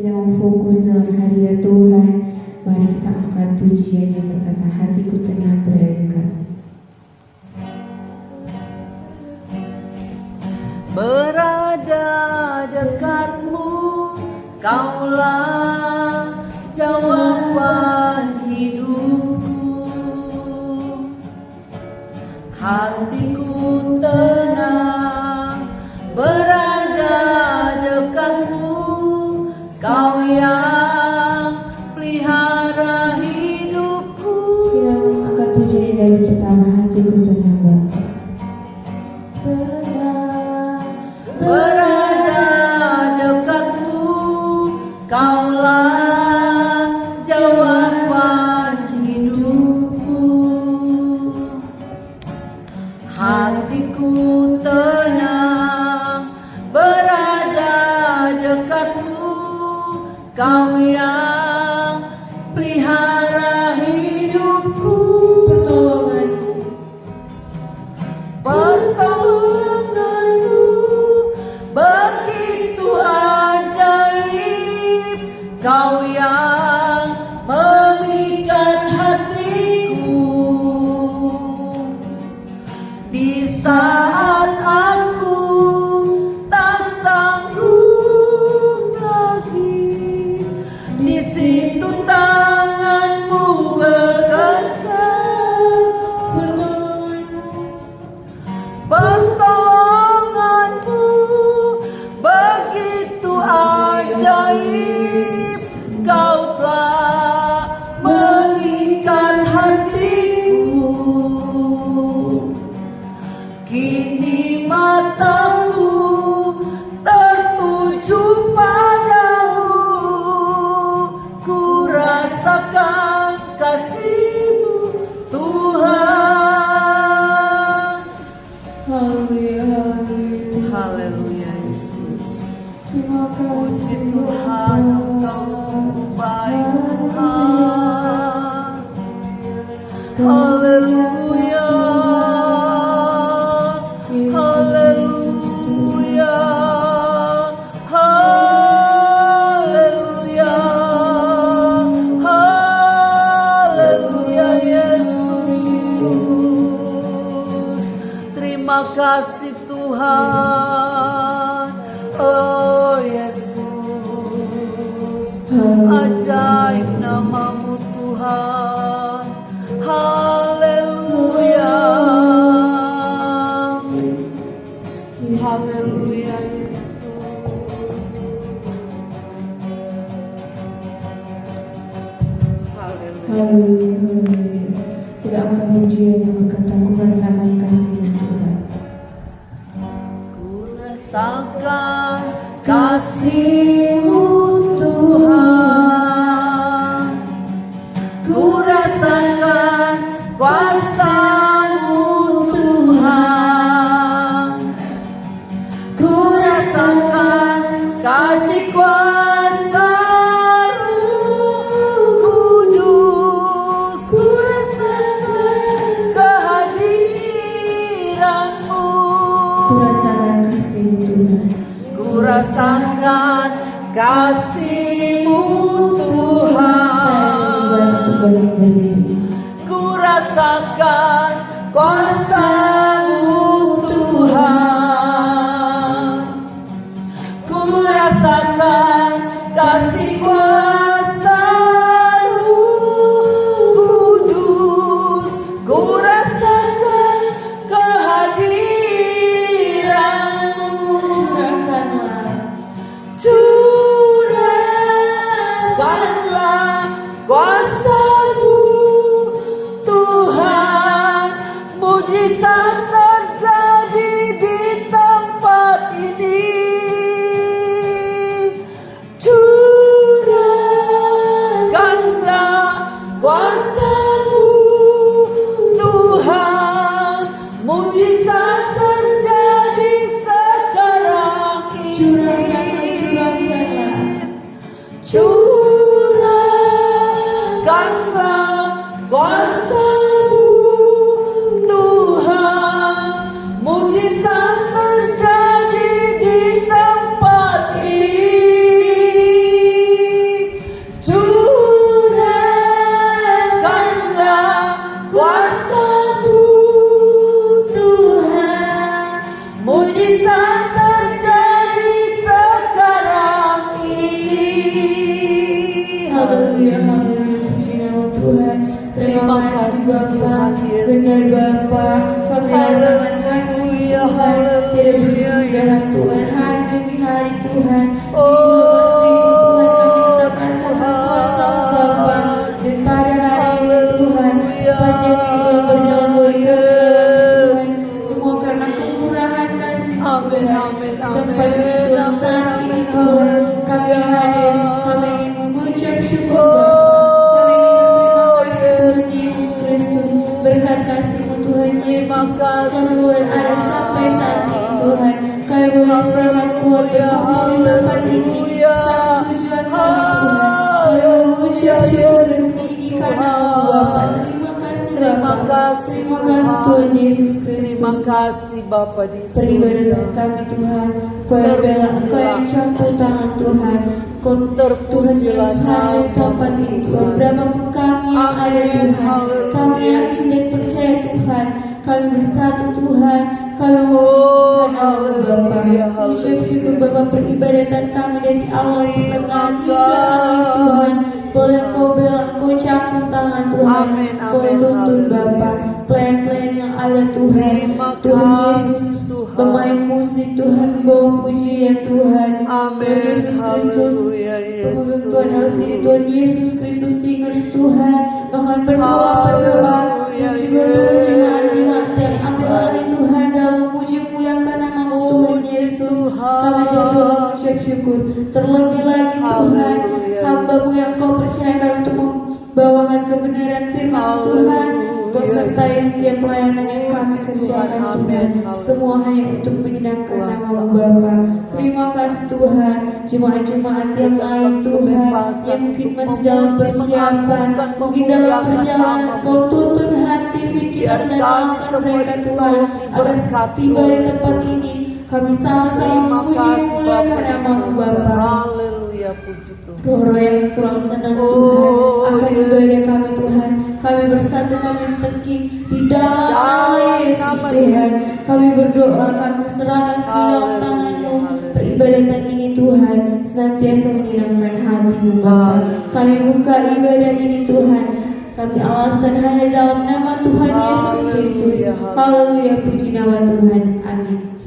Kita mau fokus dalam hadirat Tuhan. Mari kita angkat pujian yang berkata, hatiku tenang berada dekat. Berada dekatmu, Kaulah jawaban hidupku. Hatiku tenang berada dekatmu, Kau yang pelihara hidupku. Kita angkat pujian dari pertama, hatiku tenang Bapa. Tenang berada dekatmu, Kaulah jawaban hidupku. Hatiku tenang berada dekatmu, Kau yang pelihara hidupku. Pertolonganmu begitu ajaib, Kau yang memikat hatiku. Di saat aku tak sanggup lagi, di situ tanganmu bekerja. Pertolonganmu begitu ajaib, Kau telah mengikat hatiku. Kini mataku tertuju padamu, ku rasakan kasih-Mu Tuhan. Haleluya, Haleluya Yesus. terima Puji kasih Tuhan, Engkau sungguh baik Tuhan. Haleluya. Haleluya. Haleluya. Haleluya Yesus. Terima kasih Tuhan. Oh Yesus, ajaib nama-Mu Tuhan. Haleluya. Haleluya Yesus. Haleluya. Haleluya. Kita angkat pujian yang berkata, ku rasakan kasih Tuhan. Ku rasakan kasih-Mu Tuhan, ku rasakan kuasa-Mu Tuhan, ku rasakan kasih kuasa Roh Kudus, ku rasakan kehadiran-Mu. Ku rasakan kasih Tuhan. Ku rasakan kasih-Mu Tuhan. Untuk bangkit berdiri. Ku rasakan kuasa-Mu Tuhan. Ku rasakan kasih kuasa Roh Kudus. Ku rasakan kehadiran-Mu. Curahkanlah kuasa-Mu Tuhan, mujizat terjadi di tempat ini. Curahkanlah kuasa-Mu Tuhan, mujizat terjadi sekarang ini. Curahkanlah kuasa-Mu Tuhan, mujizat terjadi di tempat ini. kasih Bapa, benar Bapa, kami rasakan kasih Tuhan, tidak berhenti Tuhan, hari demi hari Tuhan, minggu lepas minggu Tuhan, kami tetap rasakan kuasa Bapa, dan pada hari ini Tuhan, sepanjang minggu yang berjalan boleh kami lewati Tuhan, semua karena kemurahan kasih Tuhan, di tempat ini Tuhan saat ini Tuhan, kami hadir, kami ingin mengucap syukur Bapa, kami ingin berterima kasih Tuhan Yesus Kristus, berkat kasih-Mu Tuhan Yesus, kami boleh ada sampai saat ini Tuhan, kami boleh sehat kuat berkumpul di tempat ini, satu tujuan kami Tuhan, kami mengucap syukur dan meninggikan nama Bapa, terima kasih Bapa, terima kasih Tuhan Yesus Kristus. Terima kasih Bapa di Peribadatan kami Tuhan, Kau yang bela, Kau yang campur tangan Tuhan, Kau Tuhan Yesus hadir di tempat ini Tuhan, berapapun kami yang ada Tuhan, kami yakin dan percaya Tuhan, kami bersatu Tuhan, kami meninggikan nama Bapa, ucap syukur Bapa peribadatan kami dari awal pertengahan hingga akhir Tuhan, boleh Kau bela, Kau campur tangan Tuhan, Kau tuntun Bapa, plan-plan yang ada Tuhan, Tuhan Yesus, pemain musik Tuhan, bawa pujian Tuhan, Tuhan Yesus Kristus, pemegang Tuhan LCD, Tuhan Yesus Kristus singers Tuhan, bahkan berdoa, dan juga Tuhan jemaat-jemaat yang ambil alih Tuhan dalam memuji muliakan nama-Mu Tuhan Yesus, kami berdoa mengucap syukur, terlebih lagi Tuhan, hamba-Mu yang Kau percayakan untuk membawakan kebenaran firman Tuhan, Kau sertai setiap pelayanan yang kami kerjakan Tuhan, semua hanya untuk menyenangkan nama-Mu Bapa. Terima kasih Tuhan, jemaat-jemaat yang lain Tuhan, yang mungkin masih dalam persiapan, mungkin dalam perjalanan, Kau tuntun hati, pikiran dan langkah mereka Tuhan, agar tiba di tempat ini, kami sama-sama memuji muliakan nama-Mu Bapa. Puji Tuhan. Roh yang kurang senang Tuhan akan ibadah kami Tuhan, kami bersatu, kami tengking di dalam nama Yesus Tuhan, kami berdoa, kami serahkan segala tangan-Mu, peribadatan ini Tuhan senantiasa menyenangkan hati-Mu Bapa, kami buka ibadah ini Tuhan, kami alaskan hanya dalam nama Tuhan Yesus Kristus. Haleluya, puji nama Tuhan, amin.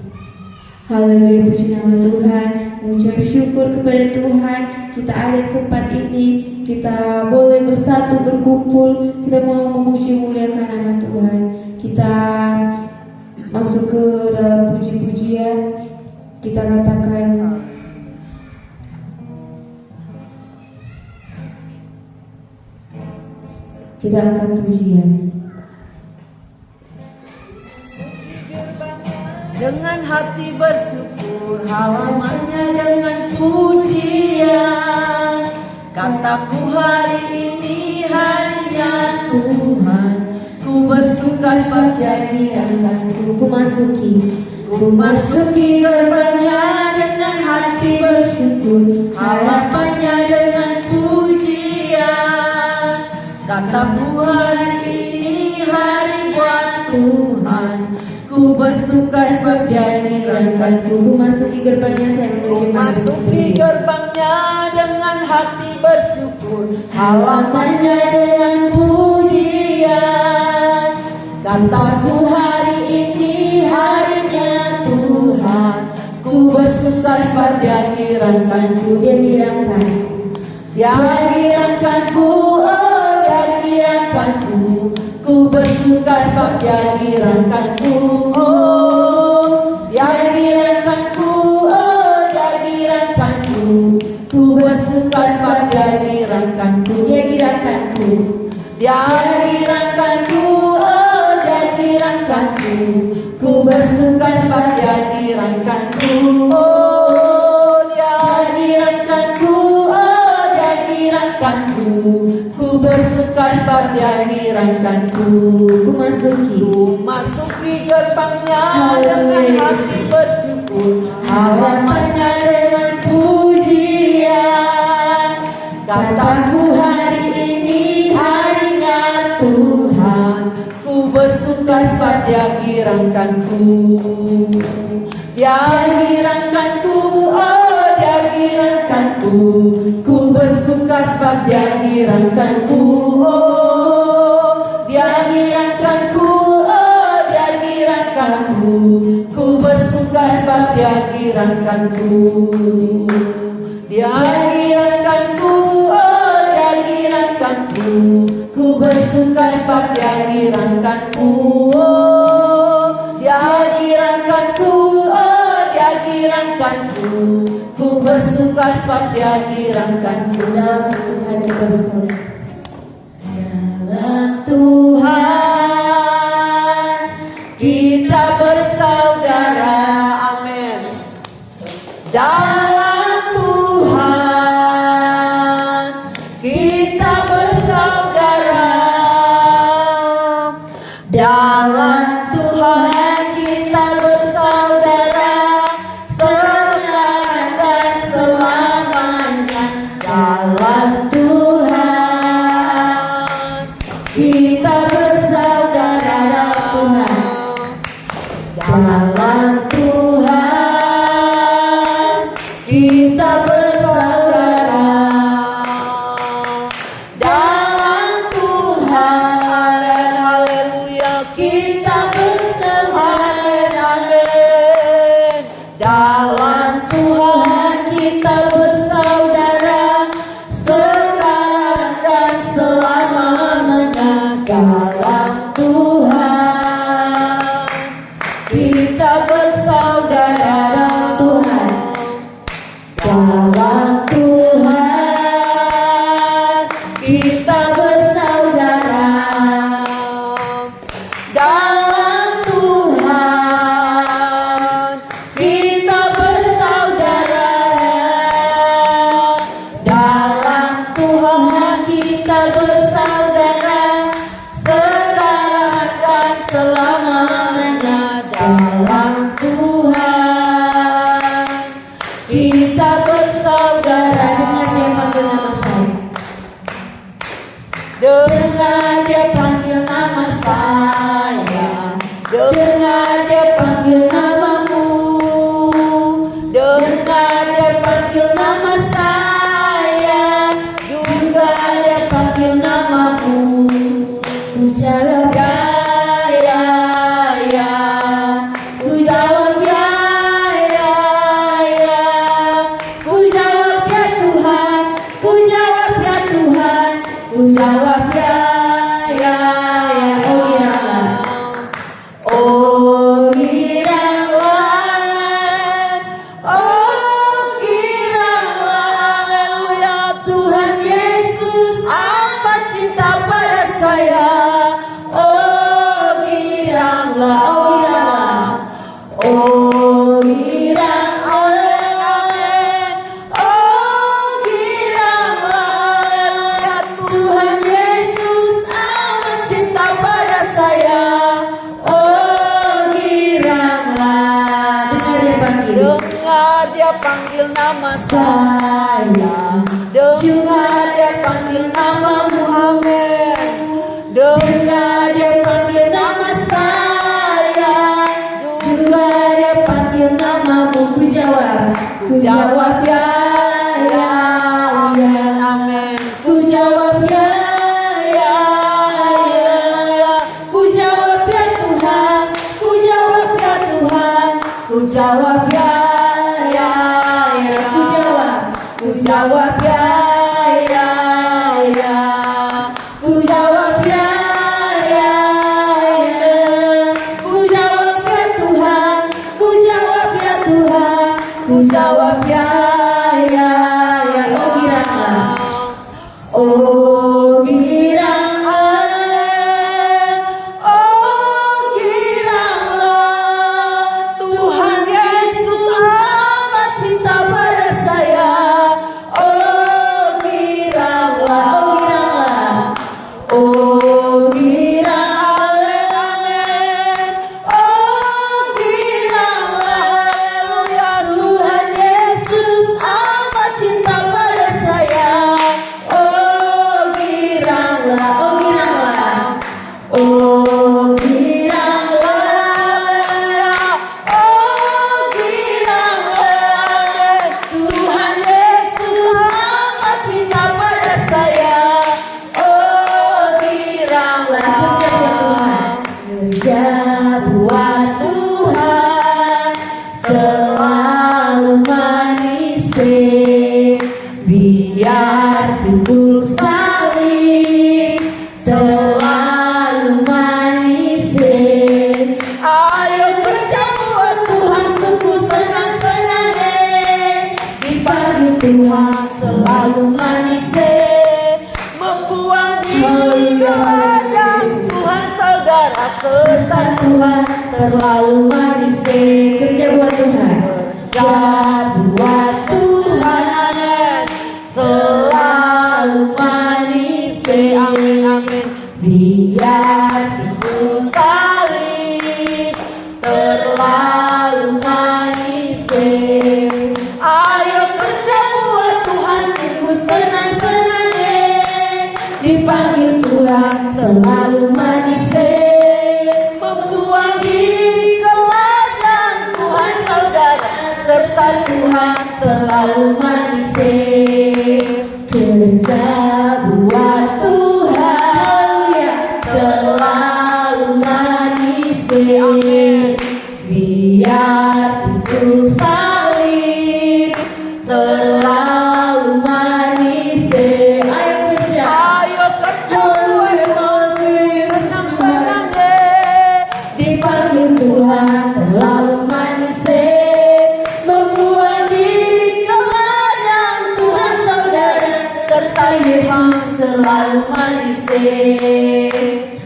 Haleluya, puji nama Tuhan. Mengucap syukur kepada Tuhan, kita ada di tempat ini, kita boleh bersatu berkumpul, kita mau memuji muliakan nama Tuhan. Kita masuk ke dalam puji-pujian, kita katakan kita angkat pujian. Dengan hati bersyukur, halamannya dengan pujian. Kataku hari ini harinya Tuhan, ku bersuka sebab Ku masuki gerbangnya dengan hati bersyukur, harapannya dengan pujian. Kataku hari ini harinya Tuhan, ku bersuka sebab Dia menyenangkanku. Ku masuki gerbangnya, saya menuju Masuki gerbangnya dengan hati bersyukur, halamannya dengan pujian. Kataku hari ini harinya Tuhan, ku bersuka sebab Dia menyenangkanku. Dia dirangkan, Dia menyenangkanku, oh Dia menyenangkanku. Ku bersuka sebab Dia menyenangkanku. Dia menyenangkanku, oh Dia menyenangkanku. Ku bersuka sebab Dia menyenangkanku. Dia dirangkanku, Dia menyenangkanku, oh Dia menyenangkanku. Ku bersuka sebab Dia menyenangkanku. Oh Dia menyenangkanku, oh Dia menyenangkanku. Ku bersuka sebab Dia menyenangkanku. ku Masuki gerbangnya dengan hati bersyukur, harapannya dengan pujian. Kataku hari ini harinya Tuhan, ku bersuka sebab Dia menyenangkanku. Dia menyenangkanku, oh Dia menyenangkanku. Ku bersuka sebab Dia menyenangkanku. Oh Dia girankanku, oh dia girankanku. Ku bersuka sebab dia girankanku. Dia girankanku, oh dia girankanku. Ku bersuka sebab dia girankanku. Oh, dia girankanku, oh dia girankanku. Ku bersuka sebab dia girankanku. Dalam Tuhan kita bersaudara. Dalam Tuhan kita bersaudara. Amin. Dalam Tuhan kita bersaudara. Dalam Tuhan kita bersaudara, sekarang dan selamanya. Dalam Tuhan kita bersaudara. Dalam Tuhan, dalam Tuhan kita bersaudara. Dalam Tuhan, haleluya, kita bersaudara. Dalam Tuhan kita bersaudara, sekarang dan selama-lamanya. Dalam Tuhan kita bersaudara. Dalam Tuhan, dalam Tuhan kita bersaudara. Dalam Tuhan kita bersaudara. Dalam Tuhan kita bersaudara, sekarang dan selama-lamanya. Dalam Tuhan kita bersaudara. Dengar dia panggil nama saya. Dengar dia panggil nama saya. Dengar dia panggil namamu. Dengar dia panggil nama saya. Juga dia panggil namamu. Ku jawab ya, ya, ya. Ku jawab ya, ya, ya. Ku jawab ya Tuhan. Ku jawab ya Tuhan. Ku jawab ya, ya, ya. Oh giranglah, oh giranglah. Tuhan Yesus amat cinta pada saya. Oh giranglah, oh giranglah. Oh giranglah, oh giranglah. Tuhan Yesus amat cinta pada saya. Oh giranglah. Dengar dia panggil. Dengar dia panggil nama Saya. Juga dia panggil namamu. Amin. Dengar dia panggil nama saya. Juga dia panggil namamu. Ku jawab ya, ya, ya. Amin. Ku jawab ya, ya, ya. Ku jawab ya Tuhan. Ku jawab ya Tuhan. Ku jawab ya, ya, ya. Ku jawab ya, ya, ya. Ku jawab ya, ya, ya. Ku jawab ya Tuhan. Ku jawab ya Tuhan. Ku jawab ya, ya, ya. Oh giranglah. Oh giranglah, oh giranglah. Tuhan Yesus amat cinta pada saya. Oh biar pikul salib selalu manis. Ayo kerja buat Tuhan, sungguh senang-senang. Dipanggil Tuhan selalu manis. Membuang diri yang Tuhan saudara serta Tuhan terlalu manis. Kerja buat Tuhan, kerja buat Tuhan selalu manis. Amin, amin. Biar pikul salib terlalu manis. Ayo kerja buat Tuhan, sungguh senang-senang. Dipanggil Tuhan selalu manis. Membuang diri ke ladang Tuhan saudara serta Tuhan selalu manis. Kerja buat Tuhan, haleluya, selalu manis. Biar pikul salib terlalu manis. Ayo kerja, Ayo kerja haleluya, haleluya, Yesus Tuhan. Dipanggil Tuhan terlalu manis. Membuang diri ke ladang Tuhan saudara serta Yesus selalu manis.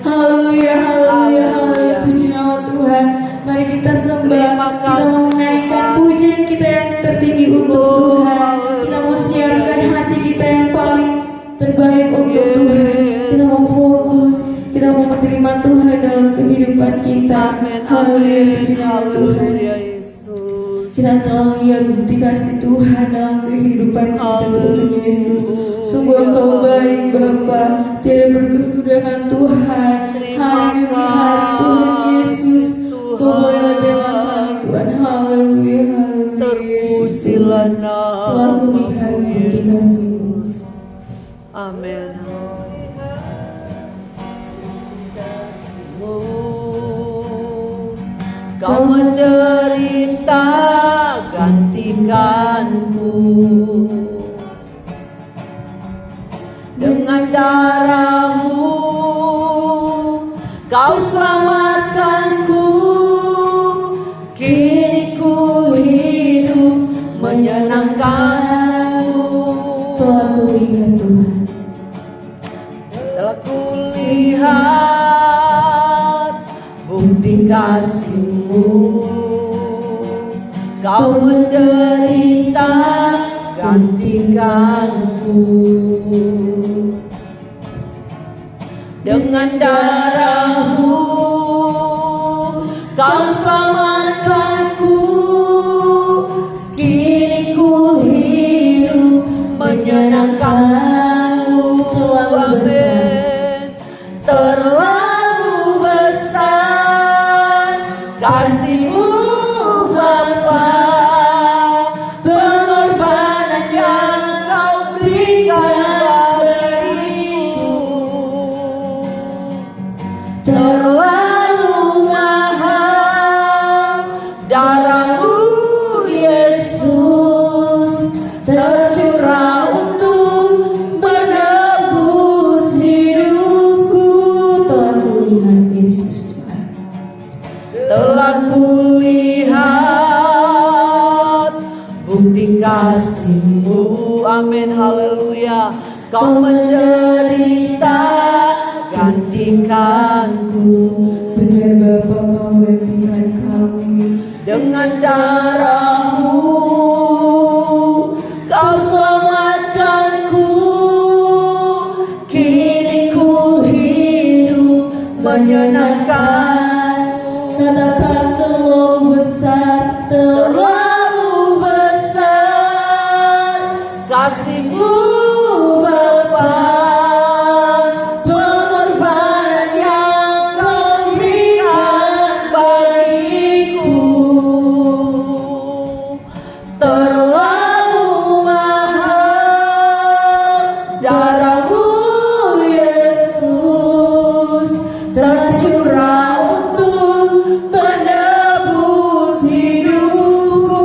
Haleluya, haleluya, haleluya, puji nama Tuhan. Mari kita sembah, kita mau menaikkan pujian kita yang tertinggi untuk Tuhan. Kita mau siapkan hati kita yang paling terbaik untuk Tuhan. Kita mau fokus, kita mau menerima Tuhan dalam kehidupan kita. Haleluya, puji nama Tuhan. Haleluya, Yesus. Kita telah lihat bukti kasih Tuhan dalam kehidupan kita, Tuhan Yesus. Sungguh Engkau baik Bapa, tidak berkesudahan Tuhan. Hari demi hari Tuhan Yesus, Kau bela-bela kami Tuhan. Haleluya, haleluya, Yesus Terpujilah Tuhan. Telah kulihat bukti kasih-Mu. Amin. Kau menderita gantikanku, dengan darah-Mu Kau selamatkanku. Kini ku hidup menyenangkan-Mu. Telah kulihat Tuhan, Telah kulihat bukti kasih-Mu. Kau menderita gantikanku, dengan darah-Mu Kau selamatkanku. Kini ku hidup menyenangkan-Mu. terlalu besar, Terlalu besar kasih-Mu Bapa, pengorbanan yang Kau berikan bagiku. Terlalu mahal darah-Mu Yesus, tercurah untuk menebus hidupku. telah kulihat Yesus Tuhan. Telah kulihat bukti kasih-Mu. Amin, haleluya. Kau menderita gantikanku, Benar Bapa, Kau gantikan kami. dengan darah-Mu Kau selamatkanku. Kini ku hidup menyenangkan. Katakan terlalu besar, terlalu besar Kasih-Mu Bapa, pengorbanan yang Kau berikan bagiku. Terlalu mahal darah-Mu Yesus, tercurah untuk menebus hidupku.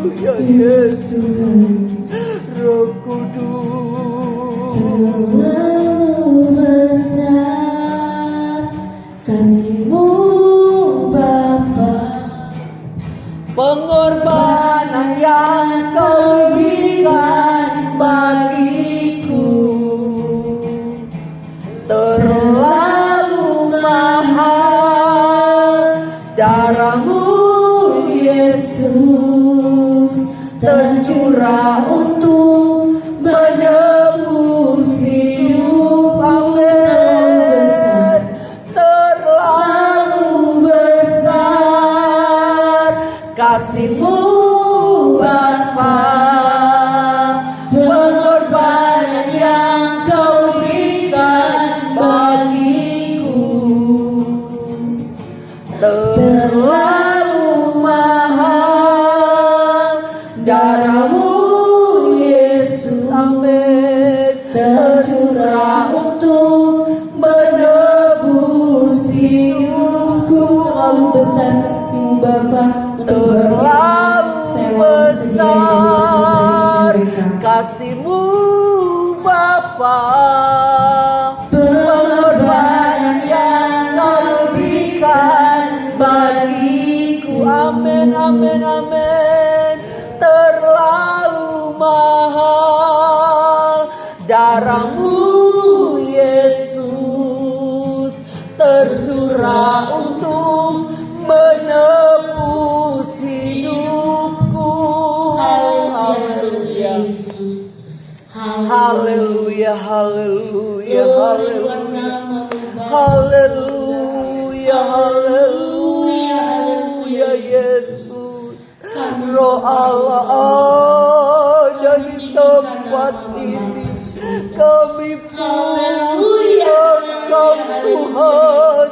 Haleluya Yesus Yesus. Tuhan. Roh Kudus. Terlalu besar kasih-Mu Bapa, Pengorbanan yang Kau berikan bagiku terlalu mahal. Darah-Mu Yesus tercurah untuk menebus hidupku. terlalu besar kasih-Mu Bapa, pengorbanan yang Kau berikan bagiku terlalu mahal. Darah-Mu Yesus, amin, tercurah untuk menebus hidupku. Terlalu besar kasih-Mu Bapa untuk Terlalu besar kasih-Mu Bapa, pengorbanan yang Kau berikan bagiku. Amin, amin, amin. Terlalu mahal. Darah-Mu Yesus tercurah untuk menebus hidupku. Haleluya. Haleluya, haleluya, haleluya. Haleluya, haleluya, Yesus. Roh Allah ada di tempat ini. Kami puji Engkau Tuhan.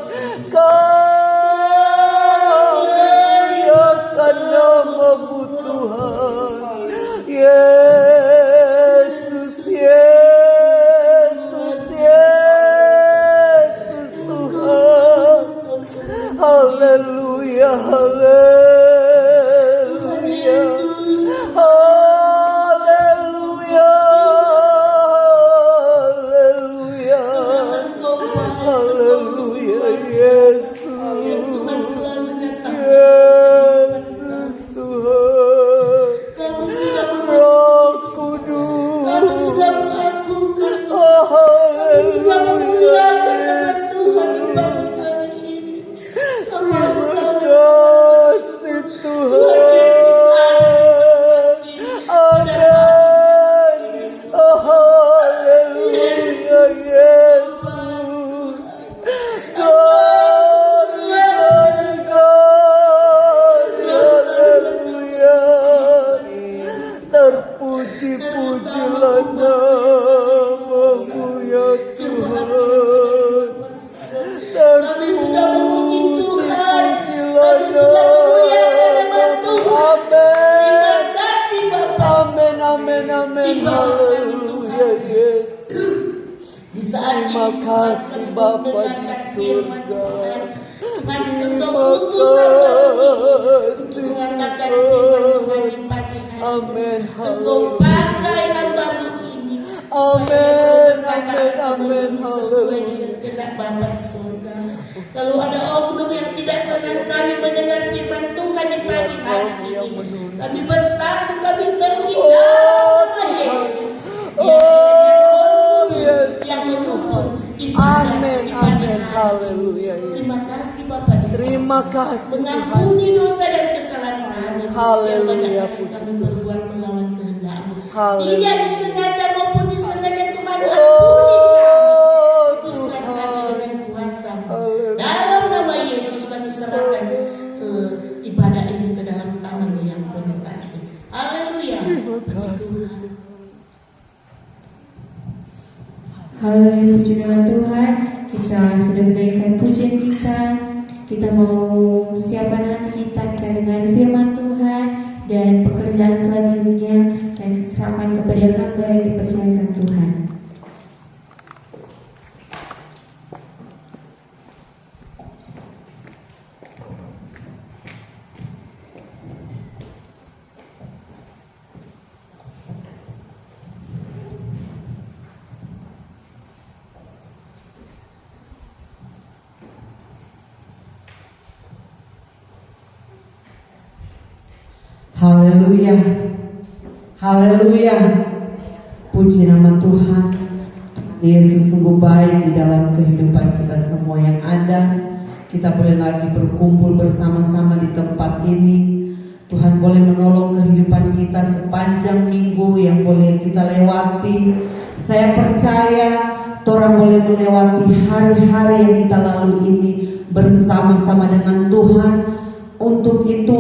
Kami akan nama-Mu Tuhan. Yesus, Yesus, Yesus Tuhan. Haleluya, haleluya. Haleluya, haleluya. Haleluya, Yesus. Tuhan selalu datang. Yesus Tuhan. Kami sudah Roh Kudus. Kami sudah mengagungkan, Oh, kami sudah haleluya. memuliakan nama Tuhan di pagi hari ini. Kami sangat Kasih Tuhan. Amin. Oh, haleluya, Yesus. Glory, glory, glory. Haleluya. Terpuji-pujilah nama-Mu ya Tuhan. Kami sudah memuji Tuhan. Terpuji-pujilah Kami sudah memuliakan nama Tuhan. Terima Amin. kasih Bapak. Amin, amin, amin. Haleluya, Yesus. Di saat Terima ini kasih kami Bapa di mendengarkan firman surga. Tuhan. Tuhan engkau Terima putus sama untuk kasih mengatakan firman Tuhan di pagi hari. Amin. Engkau pakai hamba-Mu ini. Amin, amin, amin. Sesuai dengan kehendak Bapa di surga. Kalau ada oknum yang tidak senang kami mendengar firman Tuhan di pagi hari ini, kami bersatu, kami tinggi nama Yesus. Oh, Yesus. Yang menuntun ibadah Amin, di pagi amin. hari. Haleluya, Terima Yesus. kasih Bapak di surga. Terima kasih Tuhan. Mengampuni dosa dan kesalahan kami. Haleluya, Yang puji kami Tuhan. berbuat melawan kehendak-Mu. Haleluya. Tidak disengaja maupun disengaja Tuhan ampuni Oh, Teruskan kami Tuhan. dengan kuasa-Mu. Haleluya. Dalam nama Yesus kami serahkan ibadah ini ke dalam tangan-Mu yang penuh kasih. Haleluya. Puji Tuhan. Haleluya, puji nama Tuhan. Kita sudah menaikkan pujian kita. Kita mau siapkan hati kita dengar firman Tuhan. Dan pekerjaan selanjutnya saya serahkan kepada hamba yang dipercayakan Tuhan. Haleluya. Haleluya. Puji nama Tuhan. Yesus sungguh baik di dalam kehidupan kita semua yang ada. Kita boleh lagi berkumpul bersama-sama di tempat ini. Tuhan boleh menolong kehidupan kita sepanjang minggu yang boleh kita lewati. Saya percaya Tuhan boleh melewati hari-hari yang kita lalui ini bersama-sama dengan Tuhan. Untuk itu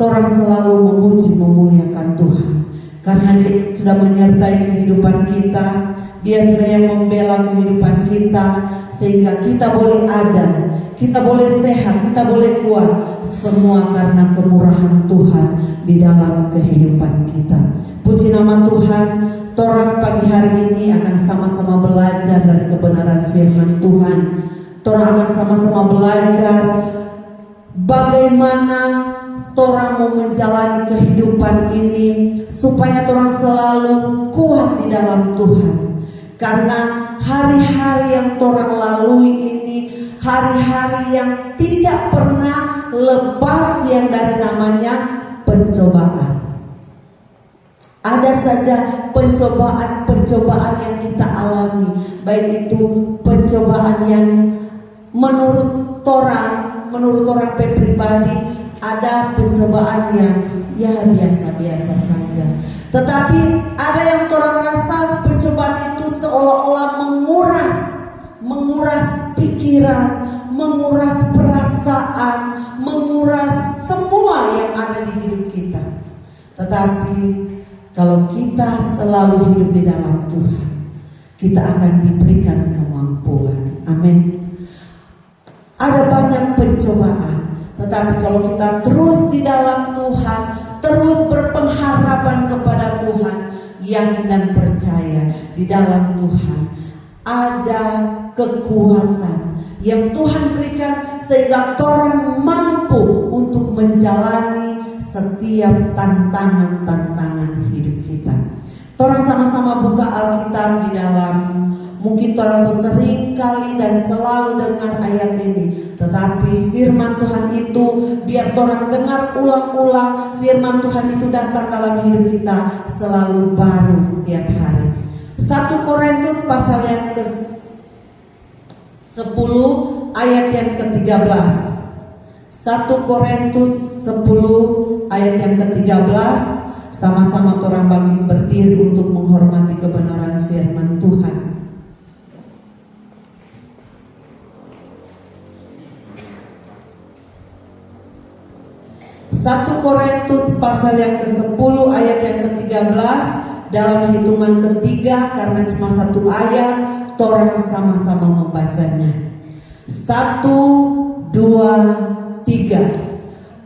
Tuhan selalu memuji memuliakan Tuhan, karena Dia sudah menyertai kehidupan kita. Dia sudah yang membela kehidupan kita, sehingga kita boleh ada, kita boleh sehat, kita boleh kuat. Semua karena kemurahan Tuhan di dalam kehidupan kita. Puji nama Tuhan. Torang pagi hari ini akan sama-sama belajar dari kebenaran firman Tuhan. Torang akan sama-sama belajar bagaimana torang mau menjalani kehidupan ini supaya torang selalu kuat di dalam Tuhan. Karena hari-hari yang torang lalui ini hari-hari yang tidak pernah lepas yang dari namanya pencobaan. Ada saja pencobaan-pencobaan yang kita alami, baik itu pencobaan yang menurut orang pribadi, ada pencobaan yang ya biasa-biasa saja. Tetapi ada yang orang rasa pencobaan itu seolah-olah menguras pikiran, menguras perasaan, menguras semua yang ada di hidup kita. Tetapi kalau kita selalu hidup di dalam Tuhan, kita akan diberikan kemampuan. Amin. Ada banyak pencobaan, tetapi kalau kita terus di dalam Tuhan, terus berpengharapan kepada Tuhan, yakin dan percaya di dalam Tuhan ada kekuatan yang Tuhan berikan sehingga orang mampu untuk menjalani setiap tantangan-tantangan di hidup kita. Orang sama-sama buka Alkitab di dalam, mungkin orang sering kali dan selalu dengar ayat ini, tetapi firman Tuhan itu biar orang dengar ulang-ulang. Firman Tuhan itu datang dalam hidup kita selalu baru setiap hari. 1 Korintus pasal yang ke-10 ayat yang ke-13. 1 Korintus 10 ayat yang ke-13. Sama-sama orang bangkit berdiri untuk menghormati kebenaran firman Tuhan. Satu Korintus pasal yang ke-10 ayat yang ke-13 dalam hitungan ketiga, karena cuma satu ayat, orang sama-sama membacanya. 1, 2, 3.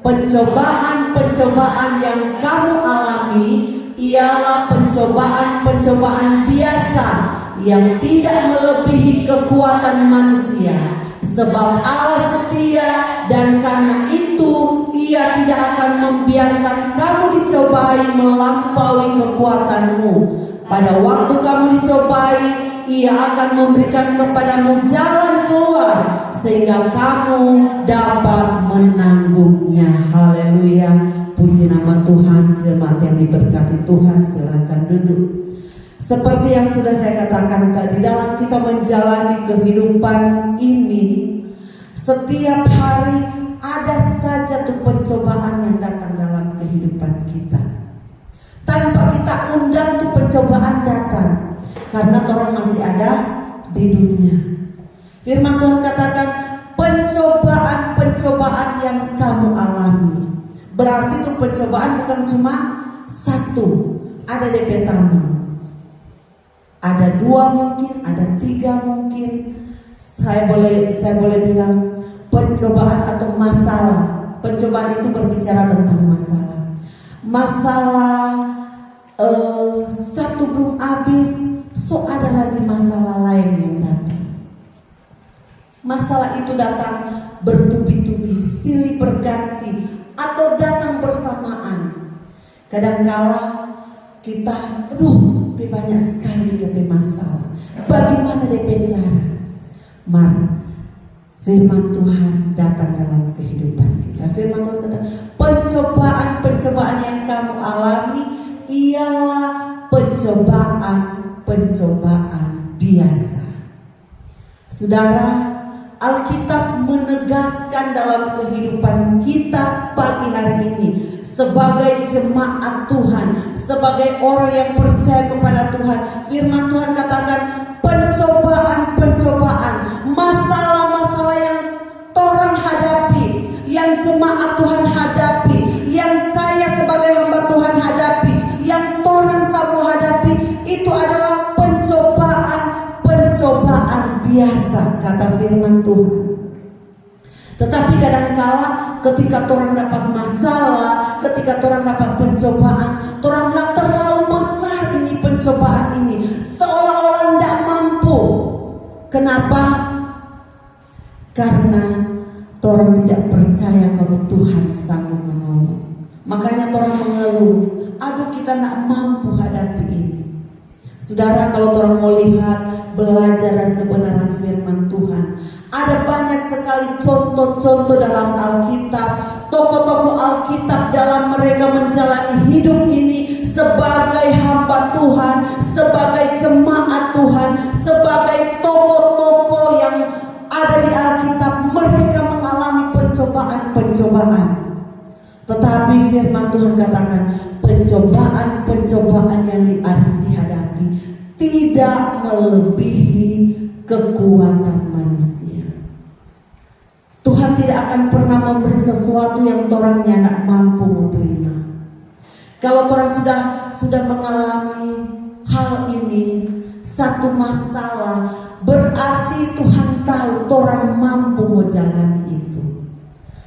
Pencobaan-pencobaan yang kamu alami ialah pencobaan-pencobaan biasa yang tidak melebihi kekuatan manusia. Sebab Allah setia, dan karena itu Ia tidak akan membiarkan kamu dicobai melampaui kekuatanmu. Pada waktu kamu dicobai, Ia akan memberikan kepadamu jalan keluar sehingga kamu dapat menanggungnya. Haleluya. Puji nama Tuhan. Jemaat yang diberkati Tuhan, silakan duduk. Seperti yang sudah saya katakan tadi, dalam kita menjalani kehidupan ini, setiap hari ada saja tuh pencobaan yang datang dalam kehidupan kita. Tanpa kita undang tuh pencobaan datang, karena orang masih ada di dunia. Firman Tuhan katakan pencobaan-pencobaan yang kamu alami. Berarti itu pencobaan bukan cuma satu, ada DP tamu. Ada 2 mungkin, ada 3 mungkin. Saya boleh bilang pencobaan atau masalah. Pencobaan itu berbicara tentang masalah. Masalah satu belum habis, so ada lagi masalah lain yang datang. Masalah itu datang bertubi-tubi, silih berganti, atau datang bersamaan. Kadangkala kita, banyak sekali DP masalah. Bagaimana DP cara? Mari firman Tuhan datang dalam kehidupan kita. Firman Tuhan kata, ialah pencobaan biasa. Saudara, Alkitab menegaskan dalam kehidupan kita pagi hari ini sebagai jemaat Tuhan, sebagai orang yang percaya kepada Tuhan. Firman Tuhan katakan pencobaan, masalah-masalah yang orang hadapi, yang jemaat Tuhan hadapi, yang saya sebagai hamba Tuhan hadapi, yang orang samu hadapi, itu adalah pencobaan biasa, kata firman Tuhan. Tetapi kadangkala ketika orang dapat masalah, ketika orang dapat pencobaan, orang bilang terlalu besar ini pencobaan ini, seolah-olah tidak mampu. Kenapa? Karena orang tidak percaya kalau Tuhan sanggup menolong. Makanya orang mengeluh, aduh kita tidak mampu hadapi ini. Saudara, kalau orang mau lihat, belajar dari kebenaran firman Tuhan, ada banyak sekali contoh-contoh dalam Alkitab, tokoh-tokoh Alkitab dalam mereka menjalani hidup ini sebagai hamba Tuhan, sebagai jemaat Tuhan, sebagai tokoh-tokoh yang ada di Alkitab, mereka mengalami pencobaan. Tetapi firman Tuhan katakan pencobaan yang dihadapi tidak melebihi kekuatan manusia. Tuhan tidak akan pernah memberi sesuatu yang orangnya tidak mampu menerima. Kalau orang sudah mengalami hal ini, satu masalah, berarti Tuhan tahu orang mampu menjalani itu.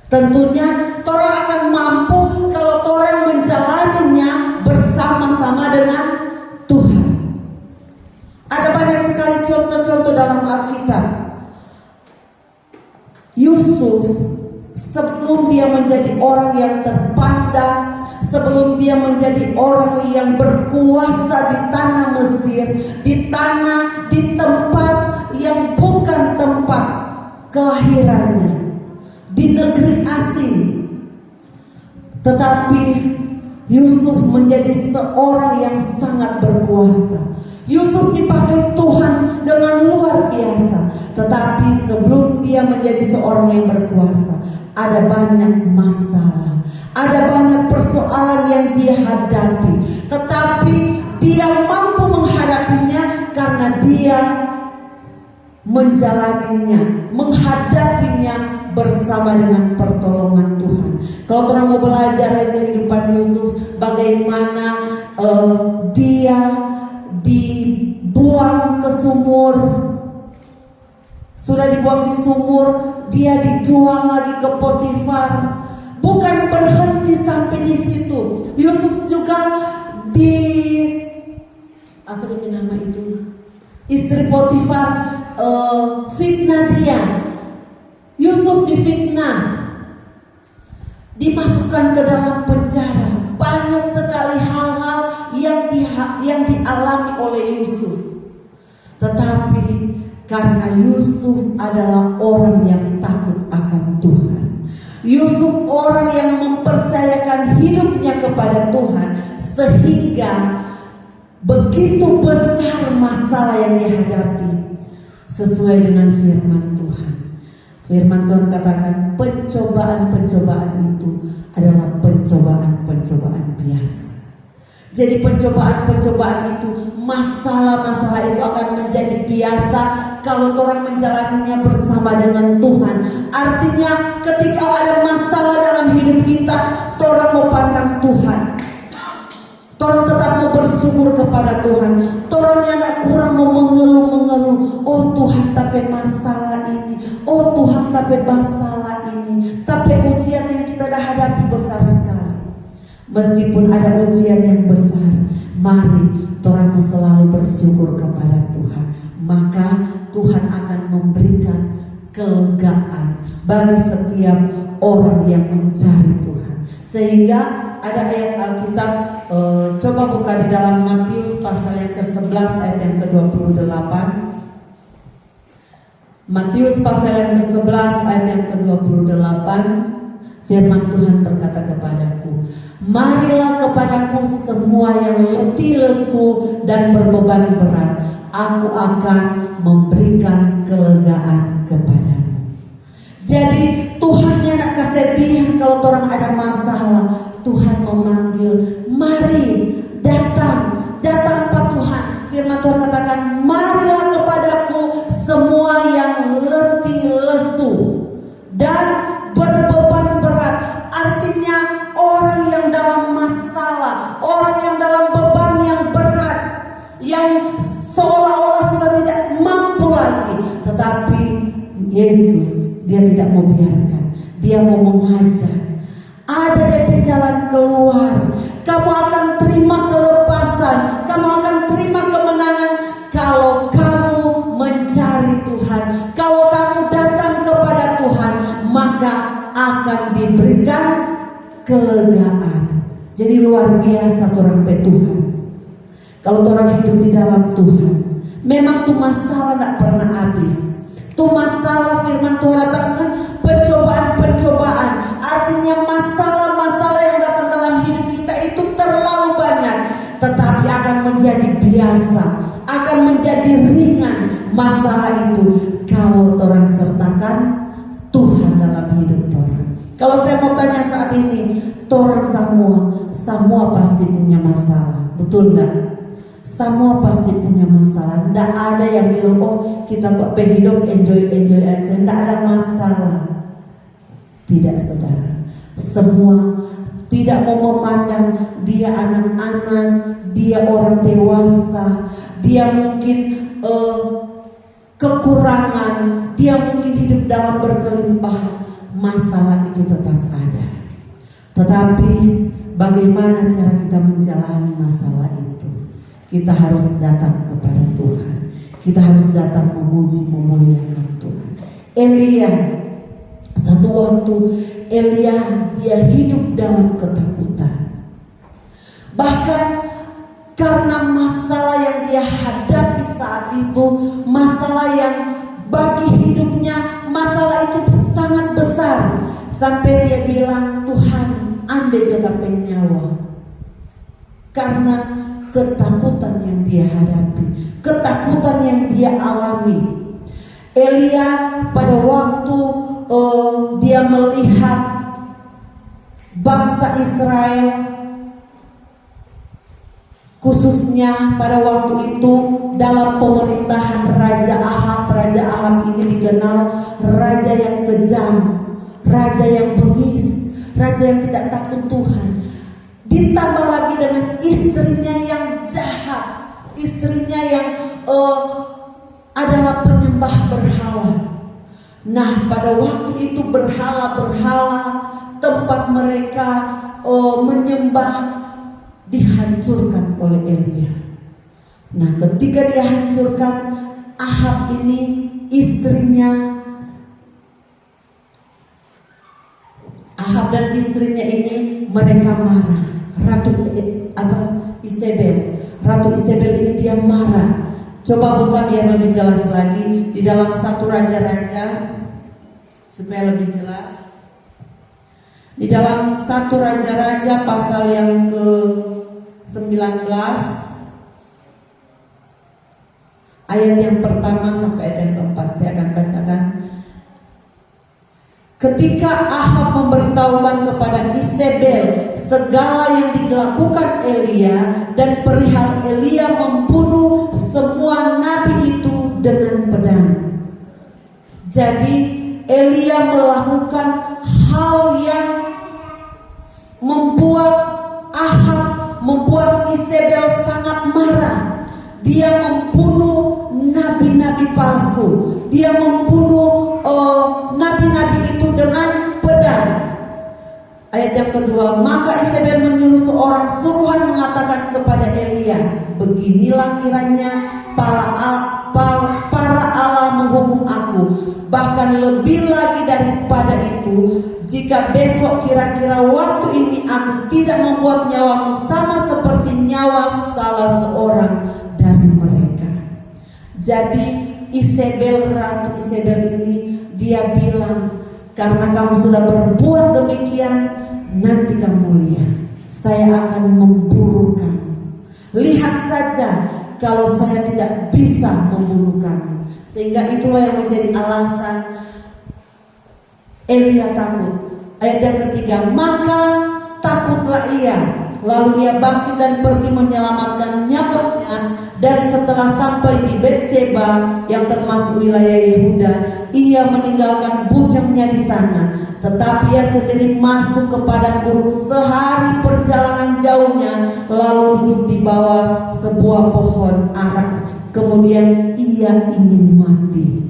Tentunya orang akan mampu kalau orang menjalaninya bersama-sama dengan Tuhan. Ada banyak sekali contoh-contoh dalam Alkitab. Yusuf sebelum dia menjadi orang yang terpandang, sebelum dia menjadi orang yang berkuasa di tanah Mesir, di tempat yang bukan tempat kelahirannya, di negeri asing, tetapi Yusuf menjadi seorang yang sangat berkuasa. Yusuf dipakai Tuhan dengan luar biasa. Tetapi sebelum dia menjadi seorang yang berkuasa, ada banyak masalah, ada banyak persoalan yang dia hadapi. Tetapi dia mampu menghadapinya karena dia menjalaninya, menghadapinya bersama dengan pertolongan Tuhan. Kalau orang mau belajar dari kehidupan Yusuf, bagaimana dia dibuang ke sumur, sudah dibuang di sumur, dia dijual lagi ke Potifar. Bukan berhenti sampai di situ, Yusuf juga istri Potifar fitnah dia. Yusuf difitnah, dimasukkan ke dalam penjara. Banyak sekali hal-hal yang dialami oleh Yusuf. Tetapi karena Yusuf adalah orang yang takut akan Tuhan, Yusuf orang yang mempercayakan hidupnya kepada Tuhan, sehingga begitu besar masalah yang dihadapi sesuai dengan firman Tuhan. Firman Tuhan katakan pencobaan itu adalah pencobaan biasa. Jadi pencobaan itu, masalah-masalah itu akan menjadi biasa kalau orang menjalaninya bersama dengan Tuhan. Artinya ketika ada masalah dalam hidup kita, orang mau pandang Tuhan, orang tetap mau bersyukur kepada Tuhan. Orang yang tidak kurang mau mengeluh, oh Tuhan tapi masalah ini, oh Tuhan tapi masalah ini, tapi ujian yang kita dah hadapi besar sekali. Meskipun ada ujian yang besar, mari orang selalu bersyukur kepada Tuhan. Maka Tuhan akan memberikan kelegaan bagi setiap orang yang mencari Tuhan. Sehingga ada ayat Alkitab, coba buka di dalam Matius pasal yang ke-11 ayat yang ke-28. Matius pasal yang ke-11 ayat yang ke-28. Firman Tuhan berkata kepadaku, marilah kepadaku semua yang letih lesu dan berbeban berat, aku akan memberikan kelegaan kepadamu. Jadi Tuhannya nak kasih biar kalau orang ada masalah, Tuhan memanggil, mari datang Pak Tuhan. Firman Tuhan katakan, marilah kepadaku semua yang letih lesu dan berbeban berat. Artinya orang yang dalam masalah, orang yang dalam beban yang berat, yang seolah-olah sudah tidak mampu lagi, tetapi Yesus, dia tidak mau biarkan, dia mau mengajak. Ada dari jalan keluar. Kamu akan terima kelepasan, kamu akan terima kemenangan kalau kamu mencari Tuhan. Kalau kamu datang kepada Tuhan, maka akan diberikan kelegaan. Jadi luar biasa orang Tuhan. Kalau orang hidup di dalam Tuhan, memang tuh masalah tidak pernah habis. Tuh masalah firman Tuhan katakan pencobaan-pencobaan. Artinya masalah-masalah yang datang dalam hidup kita itu terlalu banyak, tetapi akan menjadi biasa, akan menjadi ringan masalah itu kalau orang sertakan Tuhan dalam hidup orang. Kalau saya mau tanya saat ini, orang semua pasti punya masalah, betul enggak? Semua pasti punya masalah. Tidak ada yang bilang, oh kita kok hidup enjoy aja. Tidak ada masalah. Tidak saudara. Semua tidak mau memandang dia anak-anak, dia orang dewasa, dia mungkin kekurangan, dia mungkin hidup dalam berkelimpahan. Masalah itu tetap ada. Tetapi bagaimana cara kita menjalani masalah itu? Kita harus datang kepada Tuhan. Kita harus datang memuji, memuliakan Tuhan. Elia, satu waktu Elia dia hidup dalam ketakutan. Bahkan karena masalah yang dia hadapi saat itu, masalah yang bagi hidupnya masalah itu sangat besar, sampai dia bilang, Tuhan ambil jatah nyawa. Karena ketakutan yang dia hadapi, ketakutan yang dia alami. Elia pada waktu dia melihat bangsa Israel, khususnya pada waktu itu dalam pemerintahan Raja Ahab. Raja Ahab ini dikenal raja yang kejam, raja yang bengis, raja yang tidak takut Tuhan. Ditambah lagi dengan istrinya yang jahat, istrinya yang adalah penyembah berhala. Nah pada waktu itu berhala-berhala tempat mereka menyembah dihancurkan oleh Elia. Nah ketika dihancurkan, Ahab ini istrinya, Ahab dan istrinya ini mereka marah. Ratu Isabel ini dia marah. Coba buka biar lebih jelas lagi di dalam 1 Raja-Raja supaya lebih jelas. Di dalam 1 Raja-Raja pasal yang ke-19 ayat yang pertama sampai ayat yang keempat saya akan bacakan. Ketika Ahab memberitahukan kepada Isabel segala yang dilakukan Elia dan perihal Elia membunuh semua nabi itu dengan pedang. Jadi Elia melakukan hal yang membuat Ahab, membuat Isabel sangat marah. Dia membunuh nabi-nabi palsu. Dia membunuh nabi-nabi itu dengan pedang. Ayat yang kedua, maka Isabel menyuruh seorang suruhan mengatakan kepada Elia, beginilah kiranya para Allah menghukum aku, bahkan lebih lagi daripada itu, jika besok kira-kira waktu ini aku tidak membuat nyawamu sama seperti nyawa salah seorang dari mereka. Jadi Ratu Isabel ini dia bilang, karena kamu sudah berbuat demikian, saya akan memburu kamu. Lihat saja kalau saya tidak bisa membunuh kamu. Sehingga itulah yang menjadi alasan Elia takut. Ayat yang ketiga, maka takutlah ia. Lalu ia bangkit dan pergi menyelamatkan nyawanya. Dan setelah sampai di Betseba yang termasuk wilayah Yehuda, ia meninggalkan bujangnya di sana. Tetapi ia sendiri masuk ke padang gurun sehari perjalanan jauhnya, lalu duduk di bawah sebuah pohon ara. Kemudian ia ingin mati.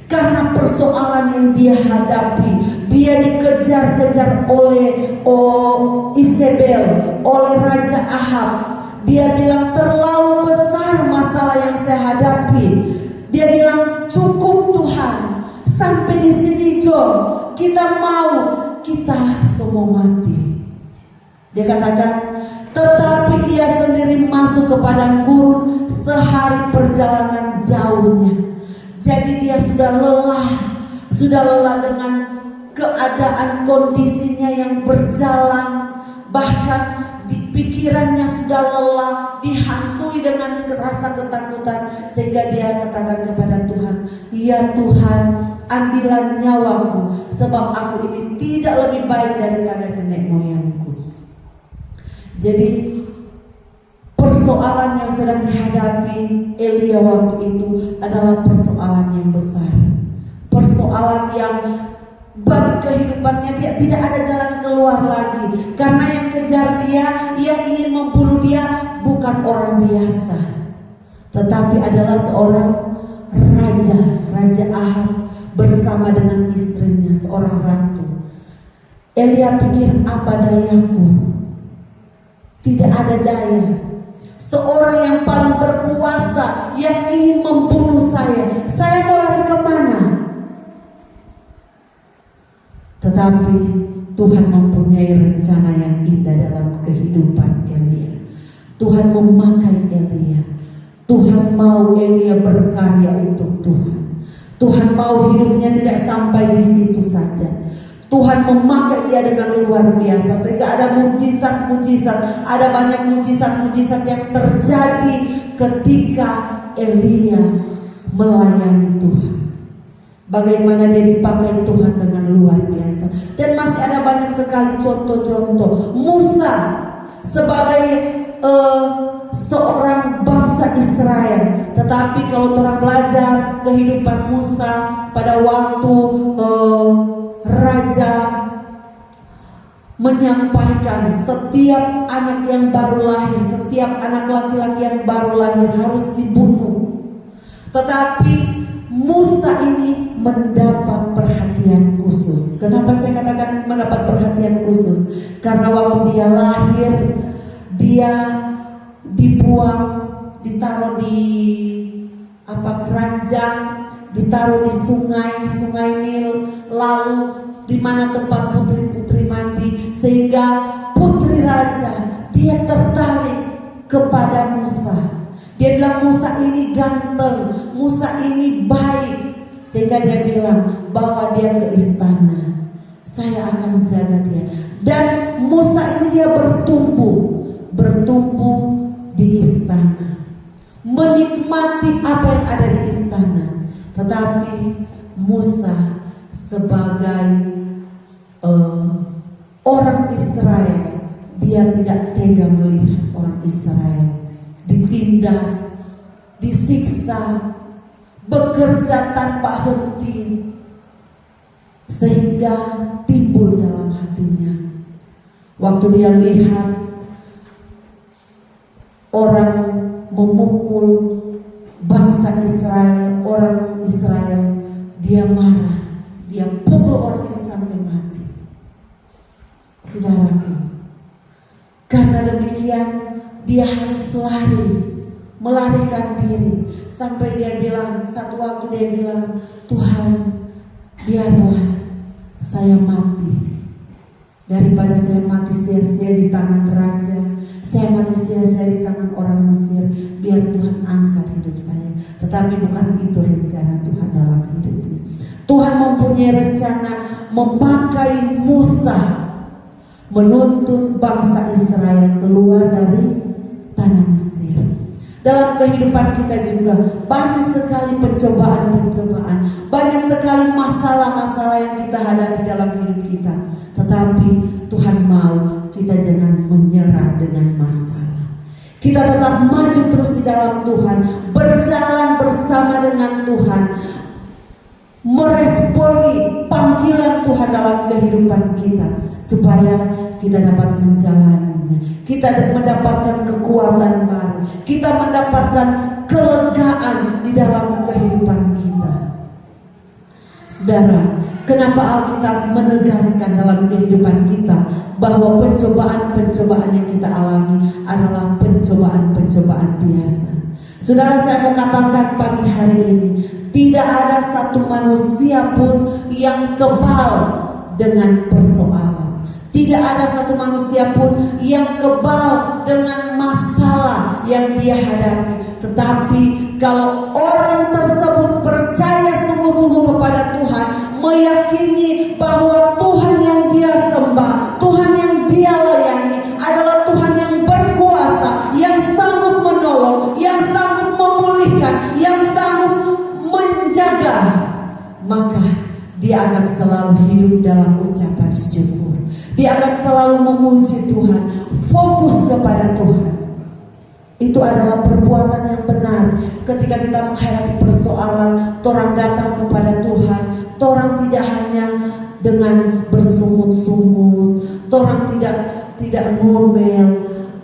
Karena persoalan yang dia hadapi, dia dikejar-kejar oleh Isabel, oleh Raja Ahab. Dia bilang terlalu besar masalah yang saya hadapi. Dia bilang cukup Tuhan, sampai di sini John, kita mau kita semua mati. Dia katakan, tetapi ia sendiri masuk ke padang gurun sehari perjalanan jauhnya. Jadi dia sudah lelah dengan keadaan kondisinya yang berjalan, bahkan di pikirannya sudah lelah, dihantui dengan rasa ketakutan, sehingga dia katakan kepada Tuhan, ya Tuhan, ambillah nyawaku, sebab aku ini tidak lebih baik daripada nenek moyangku. Jadi persoalan yang sedang dihadapi Elia waktu itu adalah persoalan yang besar, persoalan yang bagi kehidupannya dia tidak ada jalan keluar lagi. Karena yang kejar dia, yang ingin membunuh dia bukan orang biasa, tetapi adalah seorang Raja Ahab bersama dengan istrinya, seorang ratu. Elia pikir, apa dayaku? Tidak ada daya. Seorang yang paling berkuasa yang ingin membunuh saya mau lari kemana? Tetapi Tuhan mempunyai rencana yang indah dalam kehidupan Elia. Tuhan memakai Elia. Tuhan mau Elia berkarya untuk Tuhan. Tuhan mau hidupnya tidak sampai di situ saja. Tuhan memakai dia dengan luar biasa, sehingga ada mujizat-mujizat, ada banyak mujizat-mujizat yang terjadi ketika Elia melayani Tuhan. Bagaimana dia dipakai Tuhan dengan luar biasa. Dan masih ada banyak sekali contoh-contoh. Musa sebagai seorang bangsa Israel, tetapi kalau orang belajar kehidupan Musa pada waktu raja menyampaikan setiap anak yang baru lahir, setiap anak laki-laki yang baru lahir harus dibunuh. Tetapi Musa ini mendapat perhatian khusus. Kenapa saya katakan mendapat perhatian khusus? Karena waktu dia lahir, dia dibuang, ditaruh di keranjang, ditaruh di sungai Nil, lalu di mana tempat putri-putri mandi, sehingga putri raja dia tertarik kepada Musa. Dia bilang Musa ini ganteng, Musa ini baik, sehingga dia bilang bawa dia ke istana, saya akan jaga dia. Dan Musa ini dia bertumbuh di istana, menikmati apa yang ada di istana. Tetapi Musa sebagai orang Israel, dia tidak tega melihat orang Israel ditindas, disiksa, bekerja tanpa henti, sehingga timbul dalam hatinya waktu dia lihat orang memukul bangsa Israel, orang Israel, dia marah, dia pukul orang itu sampai mati. Saudaraku, karena demikian dia harus melarikan diri, sampai dia bilang, satu waktu dia bilang, Tuhan, biarlah saya mati daripada saya mati sia-sia di tangan raja, saya mati sia-sia di tangan orang Mesir. Biar Tuhan angkat hidup saya. Tetapi bukan itu rencana Tuhan dalam hidupnya. Tuhan mempunyai rencana memakai Musa menuntun bangsa Israel keluar dari tanah Mesir. Dalam kehidupan kita juga banyak sekali pencobaan-pencobaan, banyak sekali masalah-masalah yang kita hadapi dalam hidup kita. Tetapi Tuhan mau kita jangan menyerah dengan masalah. Kita tetap maju terus di dalam Tuhan, berjalan bersama dengan Tuhan, meresponi panggilan Tuhan dalam kehidupan kita, supaya kita dapat menjalaninya. Kita mendapatkan kekuatan baru, kita mendapatkan kelegaan di dalam kehidupan kita. Saudara, kenapa Alkitab menegaskan dalam kehidupan kita bahwa pencobaan-pencobaan yang kita alami adalah pencobaan-pencobaan biasa? Saudara, saya mau katakan pagi hari ini, tidak ada satu manusia pun yang kebal dengan persoalan. Tidak ada satu manusia pun yang kebal dengan masalah yang dia hadapi. Tetapi kalau orang tersebut percaya sungguh-sungguh kepada Tuhan, meyakini bahwa Tuhan yang dia sembah, Tuhan yang dia layani adalah Tuhan yang berkuasa, yang sanggup menolong, yang sanggup memulihkan, yang sanggup menjaga, maka dia akan selalu hidup dalam ucapan syukur. Dia akan selalu memuji Tuhan, fokus kepada Tuhan. Itu adalah perbuatan yang benar. Ketika kita menghadapi persoalan, orang datang kepada Tuhan, orang tidak hanya dengan bersungut-sungut, orang tidak ngomel,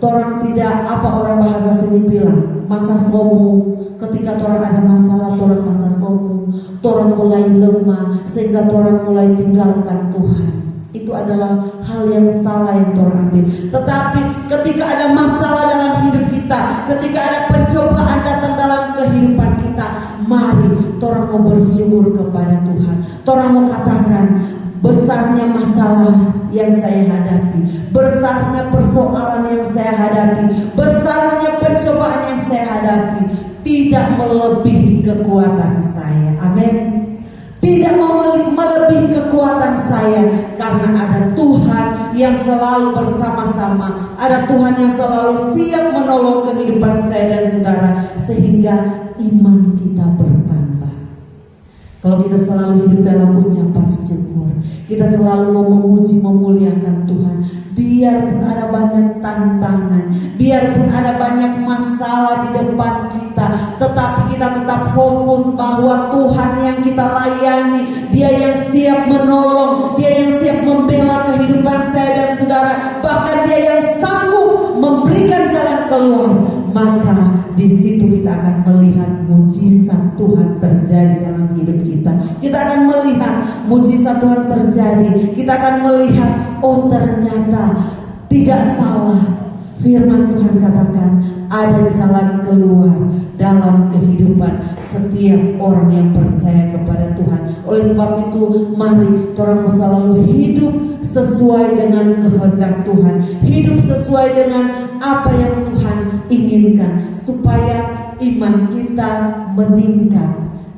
orang tidak apa orang bahasa sini bilang, masa sombong. Ketika orang ada masalah, orang masa sombong, orang mulai lemah sehingga orang mulai tinggalkan Tuhan. Itu adalah hal yang salah yang orang ambil. Tetapi ketika ada masalah dalam hidup kita, ketika ada pencobaan datang dalam kehidupan kita, mari orang mau bersyukur kepada Tuhan. Orang mau katakan, besarnya masalah yang saya hadapi, besarnya persoalan yang saya hadapi, besarnya pencobaan yang saya hadapi tidak melebihi kekuatan saya. Amin. Tidak melebihi kekuatan saya, karena ada Tuhan yang selalu bersama-sama, ada Tuhan yang selalu siap menolong kehidupan saya dan saudara, sehingga iman kita bertambah. Kalau kita selalu hidup dalam ucapan syukur, kita selalu mau memuji, memuliakan Tuhan, biarpun ada banyak tantangan, biarpun ada banyak masalah di depan kita, tetapi kita tetap fokus bahwa Tuhan yang kita layani, Dia yang siap menolong, Dia yang siap membela kehidupan saya dan saudara, bahkan Dia yang sanggup memberikan jalan keluar. Maka di situ kita akan melihat mujizat Tuhan terjadi dalam hidup kita. Kita akan melihat mujizat Tuhan terjadi. Kita akan melihat, oh ternyata tidak salah. Firman Tuhan katakan ada jalan keluar dalam kehidupan setiap orang yang percaya kepada Tuhan. Oleh sebab itu, mari orang selalu hidup sesuai dengan kehendak Tuhan, hidup sesuai dengan apa yang Tuhan inginkan, supaya iman kita meningkat,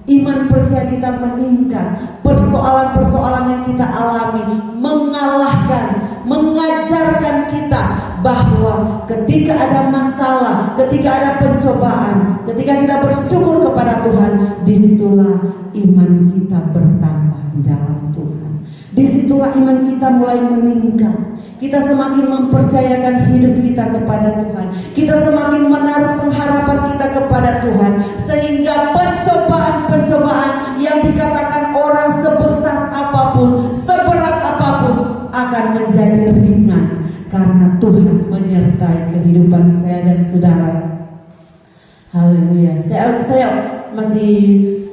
iman percaya kita meningkat, persoalan-persoalan yang kita alami mengalahkan, mengajarkan kita bahwa ketika ada masalah, ketika ada pencobaan, ketika kita bersyukur kepada Tuhan, disitulah iman kita bertambah di dalam Tuhan. Disitulah iman kita mulai meningkat. Kita semakin mempercayakan hidup kita kepada Tuhan. Kita semakin menaruh pengharapan kita kepada Tuhan, sehingga pencobaan-pencobaan yang dikatakan orang sebesar apapun, seberat apapun, akan menjadi ringan karena Tuhan menyertai kehidupan saya dan saudara. Haleluya. Saya masih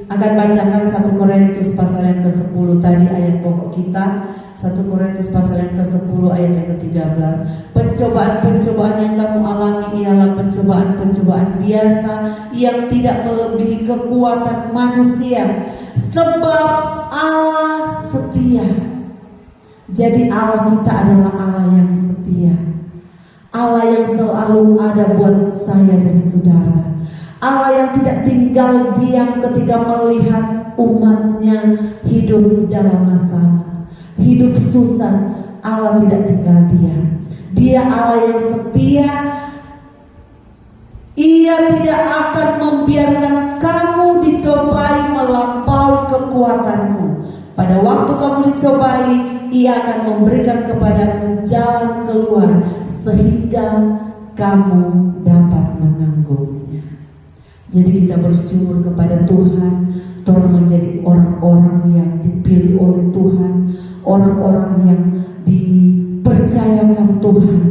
akan bacakan 1 Korintus pasal yang ke-10 tadi, ayat pokok kita. 1 Korintus pasal yang ke-10 ayat yang ke-13. Pencobaan-pencobaan yang kamu alami ialah pencobaan-pencobaan biasa yang tidak melebihi kekuatan manusia, sebab Allah setia. Jadi Allah kita adalah Allah yang setia, Allah yang selalu ada buat saya dan saudara, Allah yang tidak tinggal diam ketika melihat umatnya hidup dalam masalah, hidup susah. Allah tidak tinggal diam. Dia Allah yang setia. Ia tidak akan membiarkan kamu dicobai melampaui kekuatanmu. Pada waktu kamu dicobai, Ia akan memberikan kepadamu jalan keluar sehingga kamu dapat menanggungnya. Jadi kita bersyukur kepada Tuhan, Tuhan menjadi orang-orang yang dipilih oleh Tuhan, orang-orang yang dipercayakan Tuhan.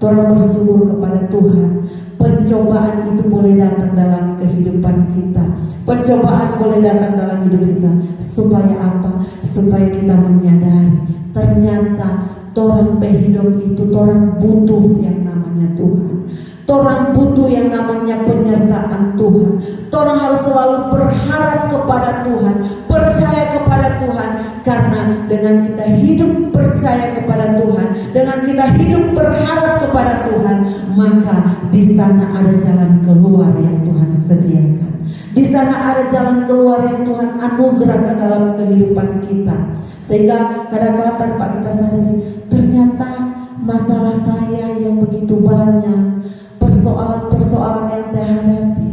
Tuhan bersyukur kepada Tuhan. Pencobaan itu boleh datang dalam kehidupan kita. Pencobaan boleh datang dalam hidup kita. Supaya apa? Supaya kita menyadari ternyata torang hidup itu torang butuh yang namanya Tuhan. Torang butuh yang namanya penyertaan Tuhan. Torang harus selalu berharap kepada Tuhan, percaya kepada Tuhan. Karena dengan kita hidup percaya kepada Tuhan, dengan kita hidup berharap kepada Tuhan, maka di sana ada jalan keluar yang Tuhan sediakan. Di sana ada jalan keluar yang Tuhan anugerahkan dalam kehidupan kita. Sehingga kadang-kadang tanpa kita sadari, ternyata masalah saya yang begitu banyak, persoalan-persoalan yang saya hadapi,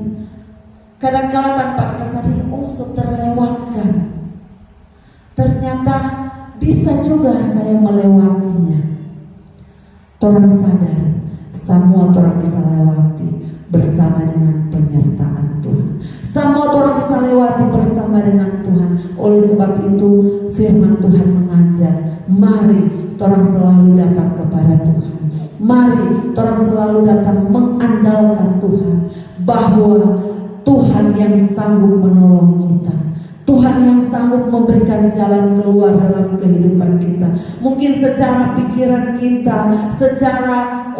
kadang-kadang tanpa kita sadari, sudah terlewatkan. Ternyata bisa juga saya melewatinya. Torang sadar, semua torang bisa lewati bersama dengan penyertaan Tuhan. Semua orang bisa lewati bersama dengan Tuhan. Oleh sebab itu firman Tuhan mengajar, mari orang selalu datang kepada Tuhan. Mari orang selalu datang mengandalkan Tuhan, bahwa Tuhan yang sanggup menolong kita, Tuhan yang sanggup memberikan jalan keluar dalam kehidupan kita. Mungkin secara pikiran kita, secara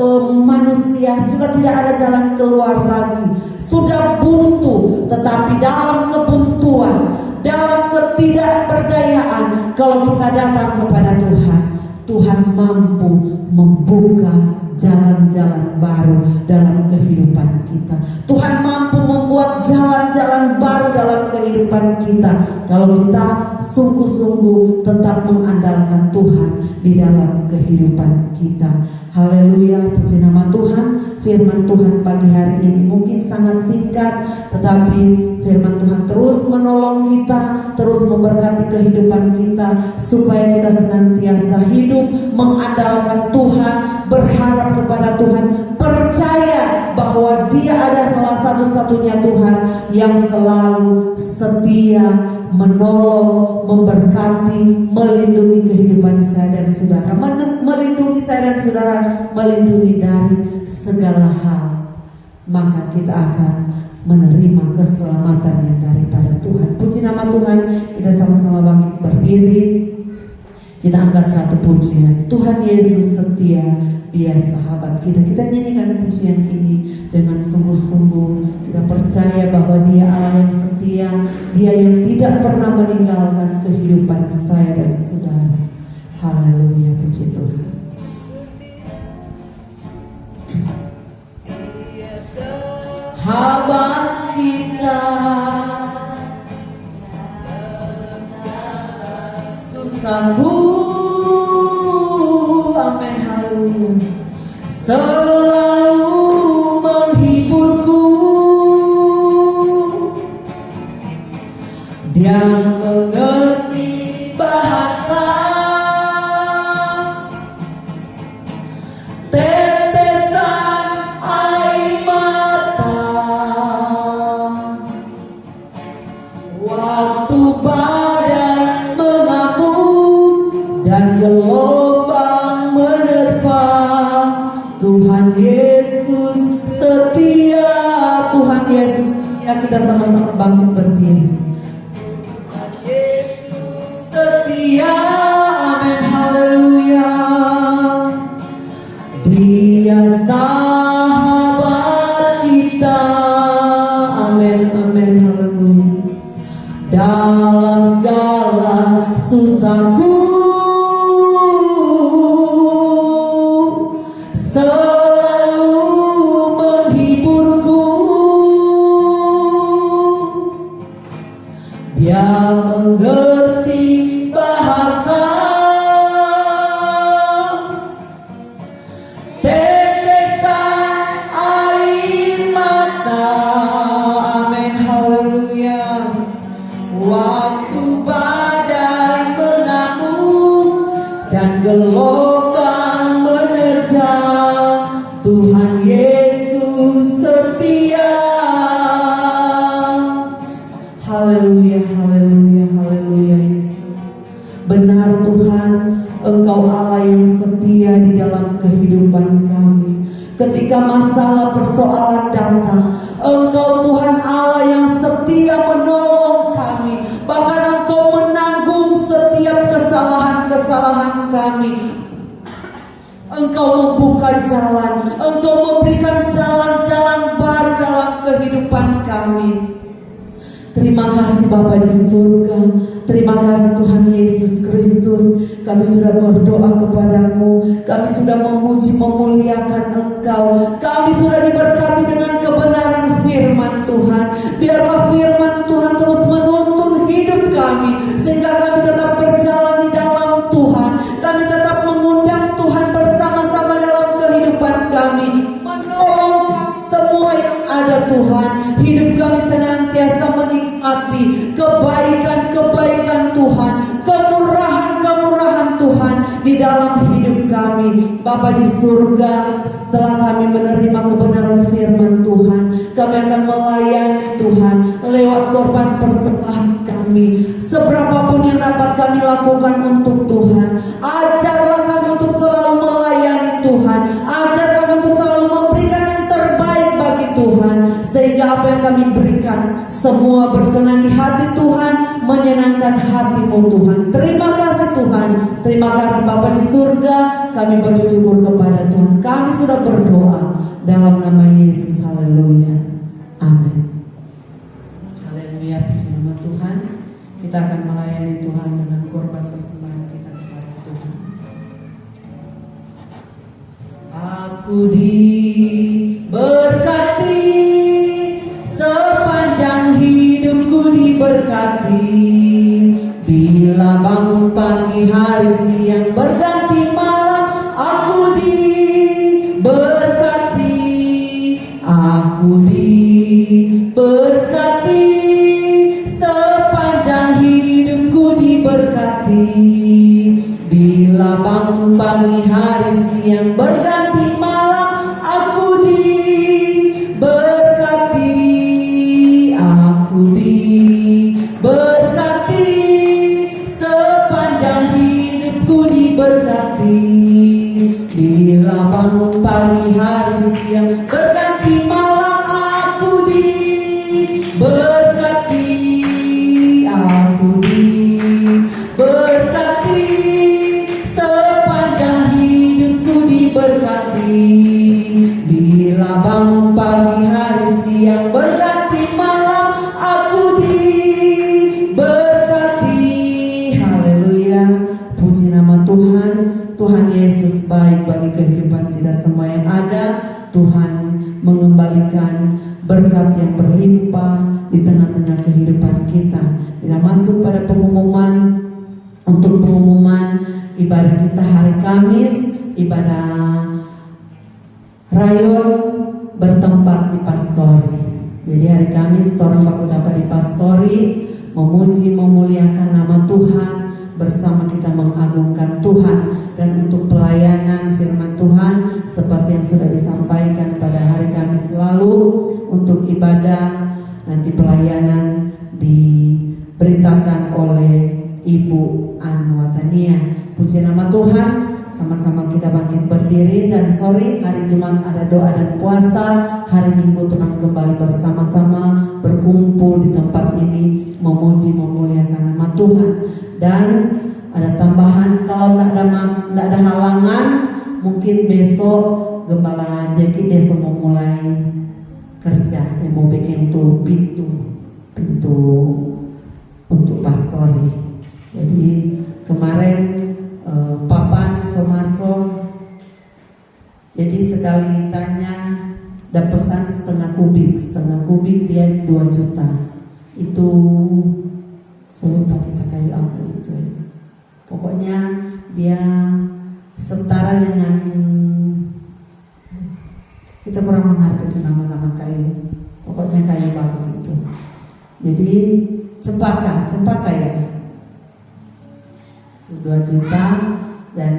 manusia sudah tidak ada jalan keluar lagi, sudah buntu. Tetapi dalam kebuntuan, dalam ketidakberdayaan, kalau kita datang kepada Tuhan, Tuhan mampu membuka jalan-jalan baru dalam kehidupan kita. Tuhan mampu membuat jalan-jalan baru dalam kehidupan kita, kalau kita sungguh-sungguh tetap mengandalkan Tuhan di dalam kehidupan kita. Haleluya, puji nama Tuhan. Firman Tuhan pagi hari ini mungkin sangat singkat, tetapi firman Tuhan terus menolong kita, terus memberkati kehidupan kita, supaya kita senantiasa hidup mengandalkan Tuhan, berharap kepada Tuhan, percaya bahwa Dia adalah satu-satunya Tuhan yang selalu setia, menolong, memberkati, melindungi kehidupan saya dan saudara, melindungi saya dan saudara, melindungi dari segala hal. Maka kita akan menerima keselamatan yang daripada Tuhan. Puji nama Tuhan. Kita sama-sama bangkit berdiri. Kita angkat satu pujian. Tuhan Yesus setia, Dia sahabat kita. Kita nyanyikan pujian ini dengan sungguh-sungguh. Kita percaya bahwa Dia Allah yang setia, Dia yang tidak pernah meninggalkan kehidupan saya dan saudara. Haleluya, puji Tuhan. Sahabat kita, susahku, amin, haleluya, selalu menghiburku. Dia mengerti bahasa tetesan air mata waktu badai mengamuk dan gelombang menerpa. Tuhan Yesus setia, Tuhan Yesus setia. Kita sama-sama bangkit berdiri. Tuhan Yesus setia, amin, haleluya. Dia sahabat kita, amin, amin, haleluya. Dalam segala susahku, selalu menghiburku. Dia mengerti bahasa Tuhan Yesus setia. Haleluya, haleluya, haleluya Yesus. Benar Tuhan, Engkau Allah yang setia di dalam kehidupan kami. Ketika masalah persoalan datang, Engkau Tuhan Allah yang setia menolong kami. Bahkan Engkau menanggung setiap kesalahan-kesalahan kami. Engkau membuka jalan, Engkau memberikan jalan-jalan baru dalam kehidupan kami. Terima kasih Bapa di surga. Terima kasih Tuhan Yesus Kristus. Kami sudah berdoa kepadamu. Kami sudah memuji memuliakan Engkau. Kami sudah diberkati dengan kebenaran firman Tuhan. Biarlah firman Tuhan terus menuntun hidup kami, sehingga kami tetap berjalan di dalam Tuhan. Kami tetap mengundang Tuhan bersama-sama dalam kehidupan kami. Menolong kami semua yang ada Tuhan. Hidup kami senantiasa menikmati kebaikan-kebaikan Tuhan, kemurahan-kemurahan Tuhan di dalam hidup kami. Bapa di surga, setelah kami menerima kebenaran firman Tuhan, kami akan melayani Tuhan lewat korban persembahan kami. Seberapapun yang dapat kami lakukan untuk Tuhan, ajarlah kami untuk selalu melayani Tuhan. Ajar kami untuk selalu memberikan yang terbaik bagi Tuhan, sehingga apa yang kami berikan semua berkenan di hati Tuhan, menyenangkan hati-Mu Tuhan. Terima kasih Tuhan. Terima kasih Bapa di surga. Kami bersyukur kepada Tuhan. Kami sudah berdoa dalam nama Yesus. Haleluya. Amin. Haleluya. Puji nama Tuhan. Kita akan melayani Tuhan dengan korban persembahan kita kepada Tuhan. Aku diberkati, sepanjang hidupku diberkati. Bila bangun pagi, hari, siang, berganti malam, aku diberkati. Aku diberkati, sepanjang hidupku diberkati. Bila bangun pagi, hari, siang, berganti malam, aku diberkati. Aku diberkati, sepanjang hidupku diberkati. Bila bangun pagi, hari, siang, berganti malam, aku diberkati. Aku diberkati, sepanjang hidupku diberkati. Bila bangun pagi, hari, siang, berganti malam, aku diberkati. Haleluya. Puji nama Tuhan. Tuhan Yesus baik bagi kehidupan kita semua yang ada. Tuhan mengembalikan berkat yang berlimpah di tengah-tengah kehidupan kita. Kita masuk pada pengumuman. Untuk pengumuman ibadah kita hari Kamis, ibadah rayon bertempat di Pastori. Jadi hari Kamis orang bakal dapat di Pastori, memuji memuliakan nama Tuhan, bersama kita mengagungkan Tuhan. Dan untuk pelayanan firman Tuhan seperti yang sudah disampaikan pada hari Kamis lalu, untuk ibadah nanti pelayanan diberitakan oleh Ibu Anwatania. Puji nama Tuhan. Sama-sama kita bangkit berdiri. Dan sore hari Jumat ada doa dan puasa. Hari Minggu Tuhan kembali bersama-sama berkumpul di tempat ini, memuji memuliakan nama Tuhan. Dan ada tambahan, kalau tidak ada halangan, mungkin besok Gembala Jeki besok mau mulai kerja, mau bikin tuh pintu untuk pastori. Jadi kemarin papan somaso, jadi sekali tanya dan pesan setengah kubik dia 2 juta. Itu lupa kita kayu apa itu ya. Pokoknya dia setara dengan, kita kurang mengerti itu nama-nama kayu. Pokoknya kayu bagus itu. Jadi cempaka ya. 2 juta. Dan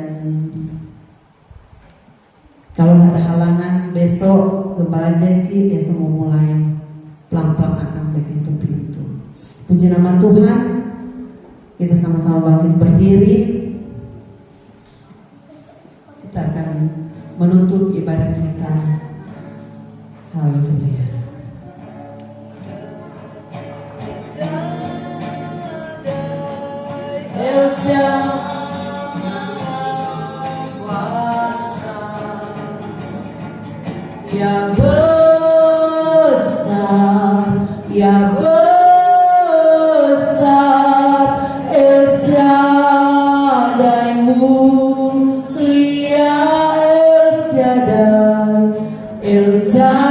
Kalau nggak ada halangan, besok Gembala Jeki dia semua mulai pelan-pelan akan begitu pintu. Puji nama Tuhan. Kita sama-sama bangkit berdiri. Kita akan menutup ibadah kita. Haleluya. Elsa kuasa yang besar, yang besar, El Shaddai mulia, El Shaddai, El Shaddai,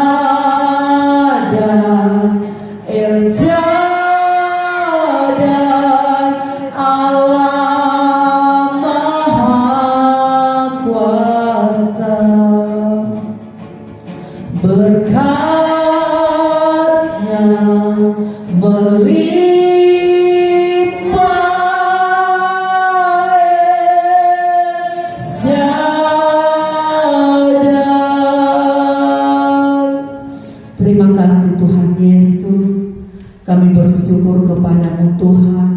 El Shaddai, Allah Maha Kuasa. Berkatnya melimpah, El Shaddai. Terima kasih Tuhan Yesus. Kami bersyukur kepadamu Tuhan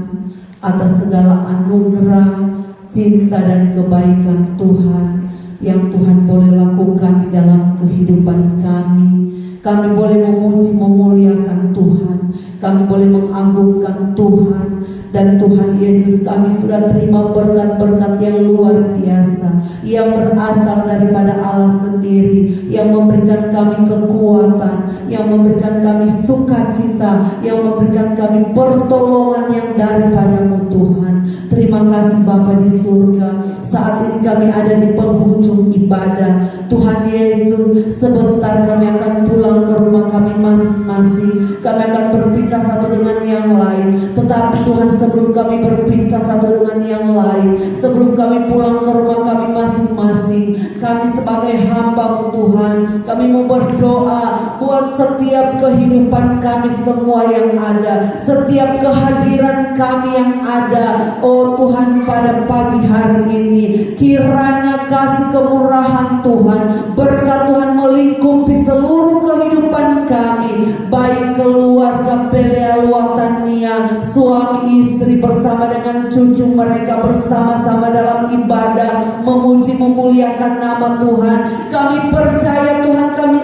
atas segala anugerah, cinta dan kebaikan Tuhan yang Tuhan boleh lakukan di dalam kehidupan kami. Kami boleh memuji memuliakan Tuhan, kami boleh mengagungkan Tuhan. Dan Tuhan Yesus, kami sudah terima berkat-berkat yang luar biasa yang berasal daripada Allah sendiri, yang memberikan kami kekuatan, yang memberikan kami sukacita, yang memberikan kami pertolongan yang daripadamu Tuhan. Terima kasih Bapa di surga. Saat ini kami ada di penghujung ibadah. Tuhan Yesus, sebentar kami akan pulang ke rumah kami masing-masing. Kami akan berpisah satu dengan yang lain. Tetapi Tuhan, sebelum kami berpisah satu dengan yang lain, sebelum kami pulang ke rumah kami masing-masing, kami sebagai hamba-Mu Tuhan, kami mau berdoa buat setiap kehidupan kami semua yang ada, setiap kehadiran kami yang ada. Oh Tuhan, pada pagi hari ini kiranya kasih kemurahan Tuhan, berkat Tuhan melingkupi seluruh kehidupan kami, baik keluarga Pelea Luatania, suami istri bersama dengan cucu mereka bersama-sama dalam ibadah memuji memuliakan nama Tuhan. Kami percaya Tuhan, kami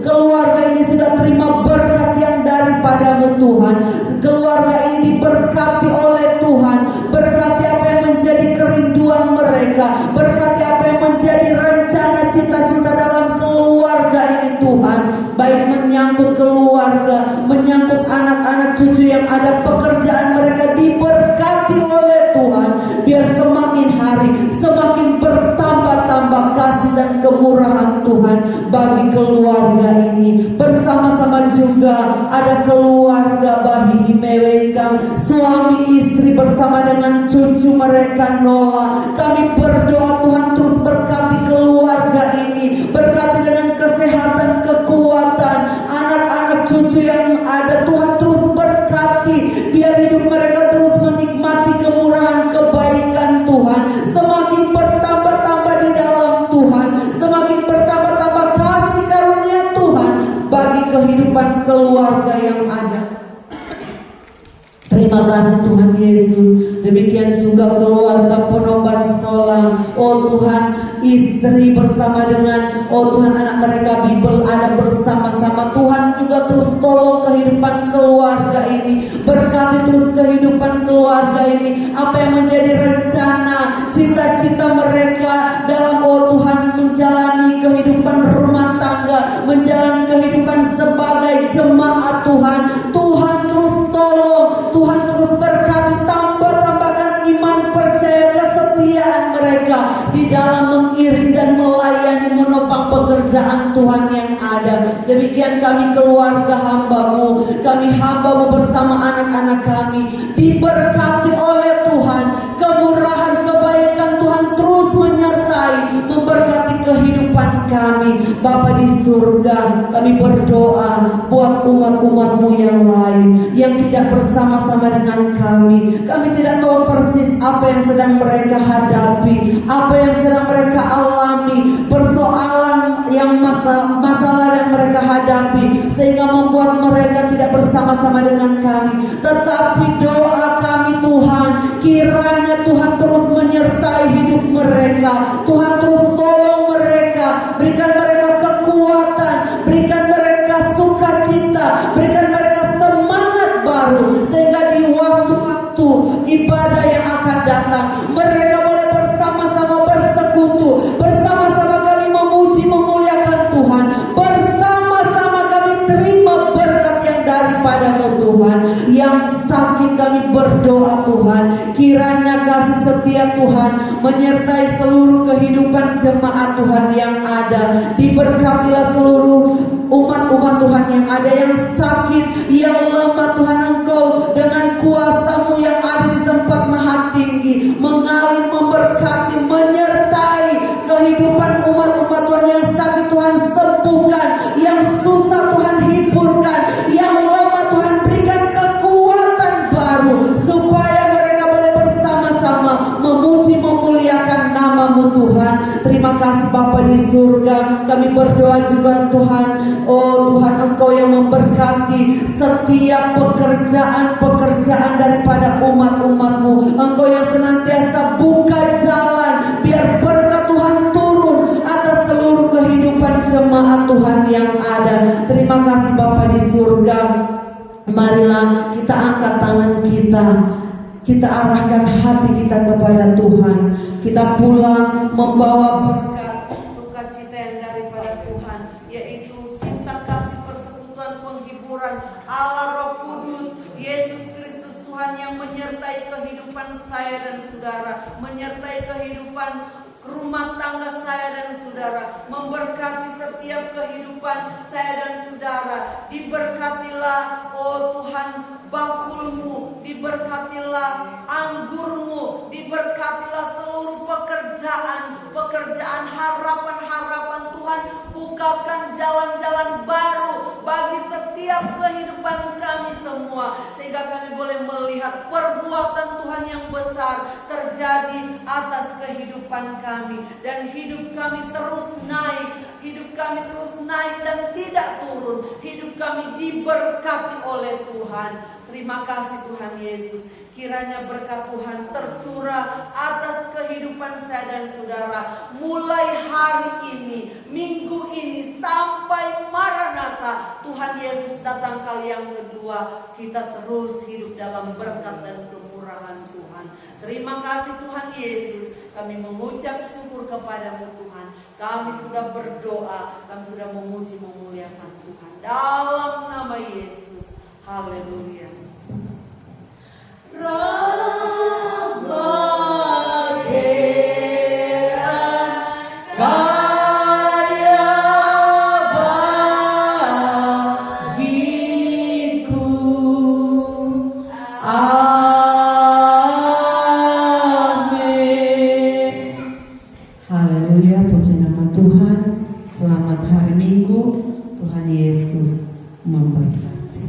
keluarga ini sudah terima berkat yang daripadamu Tuhan. Keluarga ini diberkati oleh Tuhan, berkati apa yang menjadi kerinduan mereka, berkati apa yang menjadi rencana cita-cita dalam keluarga ini Tuhan, baik menyangkut keluarga, menyangkut anak-anak cucu yang ada, pekerjaan mereka diberkati oleh Tuhan. Biar semakin hari semakin bertambah-tambah kasih dan kemurahan Tuhan bagi keluarga ini. Bersama-sama juga ada keluarga Bahi Himewengkang, suami istri bersama dengan cucu mereka Nola. Kami berdoa Tuhan terus berkati keluarga ini, berkati dengan kesehatan, kekuatan, anak-anak cucu yang ada. Tuhan terus berkati, biar hidup mereka terus menikmati kemurahan kebaikan Tuhan, semakin bertambah-tambah di dalam Tuhan, semakin bertambah-tambah kasih karunia Tuhan bagi kehidupan keluarga yang ada. Terima kasih Tuhan Yesus. Demikian juga keluarga Penomban Solang. Oh Tuhan, istri bersama dengan Tuhan anak mereka Bibel ada bersama-sama. Tuhan juga terus tolong kehidupan keluarga ini, berkati terus kehidupan keluarga ini. Apa yang menjadi rencana, cita-cita mereka dalam Tuhan menjalani kehidupan rumah tangga, menjalani kehidupan sebagai jemaat Tuhan. Tuhan terus tolong, Tuhan terus berkati, tambahkan iman, percaya, kesetiaan mereka di dalam mengiring dan melayani, menopang pekerjaan Tuhan yang ada. Demikian kami keluarga hamba-Mu, kami hamba-Mu bersama anak-anak kami diberkati oleh Tuhan. Kemurahan kebaikan Tuhan terus menyertai, memberkati kehidupan kami. Bapa di surga, kami berdoa buat umat-umat-Mu yang lain yang tidak bersama-sama dengan kami. Kami tidak tahu persis apa yang sedang mereka hadapi, apa yang sedang mereka alami, persoalan masalah yang mereka hadapi, sehingga membuat mereka tidak bersama-sama dengan kami. Tetapi doa kami Tuhan, kiranya Tuhan terus menyertai hidup mereka. Tuhan terus tolong mereka, berikan mereka kekuatan, berikan mereka sukacita, berikan mereka semangat baru, sehingga di waktu-waktu ibadah yang akan datang mereka boleh bersama-sama bersekutu, bersama-sama kami memuji memuliakan Tuhan, bersama-sama kami terima berkat yang daripada-Mu Tuhan. Yang sakit kami berdoa Tuhan, kiranya kasih setia Tuhan menyertai seluruh kehidupan jemaat Tuhan yang ada. Diberkatilah seluruh umat-umat Tuhan yang ada, yang sakit, yang lemah Tuhan, Engkau dengan kuasa-Mu yang ada di tempat maha tinggi mengalir, memberkati, menyertai kehidupan umat-umat Tuhan yang sakit. Tuhan sembuhkan, yang susah Tuhan hiburkan, yang lemah Tuhan berikan kekuatan baru, supaya mereka boleh bersama-sama memuji memuliakan nama-Mu Tuhan. Terima kasih Bapa di surga, kami berdoa juga Tuhan. Oh Tuhan, Engkau yang memberkati setiap pekerjaan daripada umat-umat-Mu. Engkau yang senantiasa buka jalan, biar berkat Tuhan turun atas seluruh kehidupan jemaat Tuhan yang ada. Terima kasih Bapa di surga. Marilah kita angkat tangan kita arahkan hati kita kepada Tuhan. Kita pulang membawa berkat sukacita yang daripada Tuhan, yaitu cinta kasih persekutuan penghiburan Allah Roh Kudus Yesus Kristus Tuhan, yang menyertai kehidupan saya dan saudara, menyertai kehidupan rumah tangga saya dan saudara, memberkati setiap kehidupan saya dan saudara. Diberkatilah oh Tuhan bakulmu, diberkatilah anggurmu, diberkatilah seluruh pekerjaan harapan Tuhan. Bukakan jalan-jalan baru bagi setiap kehidupan kami semua, sehingga kami boleh melihat perbuatan Tuhan yang besar terjadi atas kehidupan kami, dan hidup kami terus naik dan tidak turun. Hidup kami diberkati oleh Tuhan. Terima kasih Tuhan Yesus. Kiranya berkat Tuhan tercurah atas kehidupan saya dan saudara, mulai hari ini, minggu ini sampai Maranatha, Tuhan Yesus datang kali yang kedua. Kita terus hidup dalam berkat dan kemurahan Tuhan. Terima kasih Tuhan Yesus. Kami mengucap syukur kepada-Mu Tuhan. Kami sudah berdoa, kami sudah memuji memuliakan Tuhan dalam nama Yesus. Haleluya. Haleluya, puji nama Tuhan. Selamat hari Minggu. Tuhan Yesus memberkati.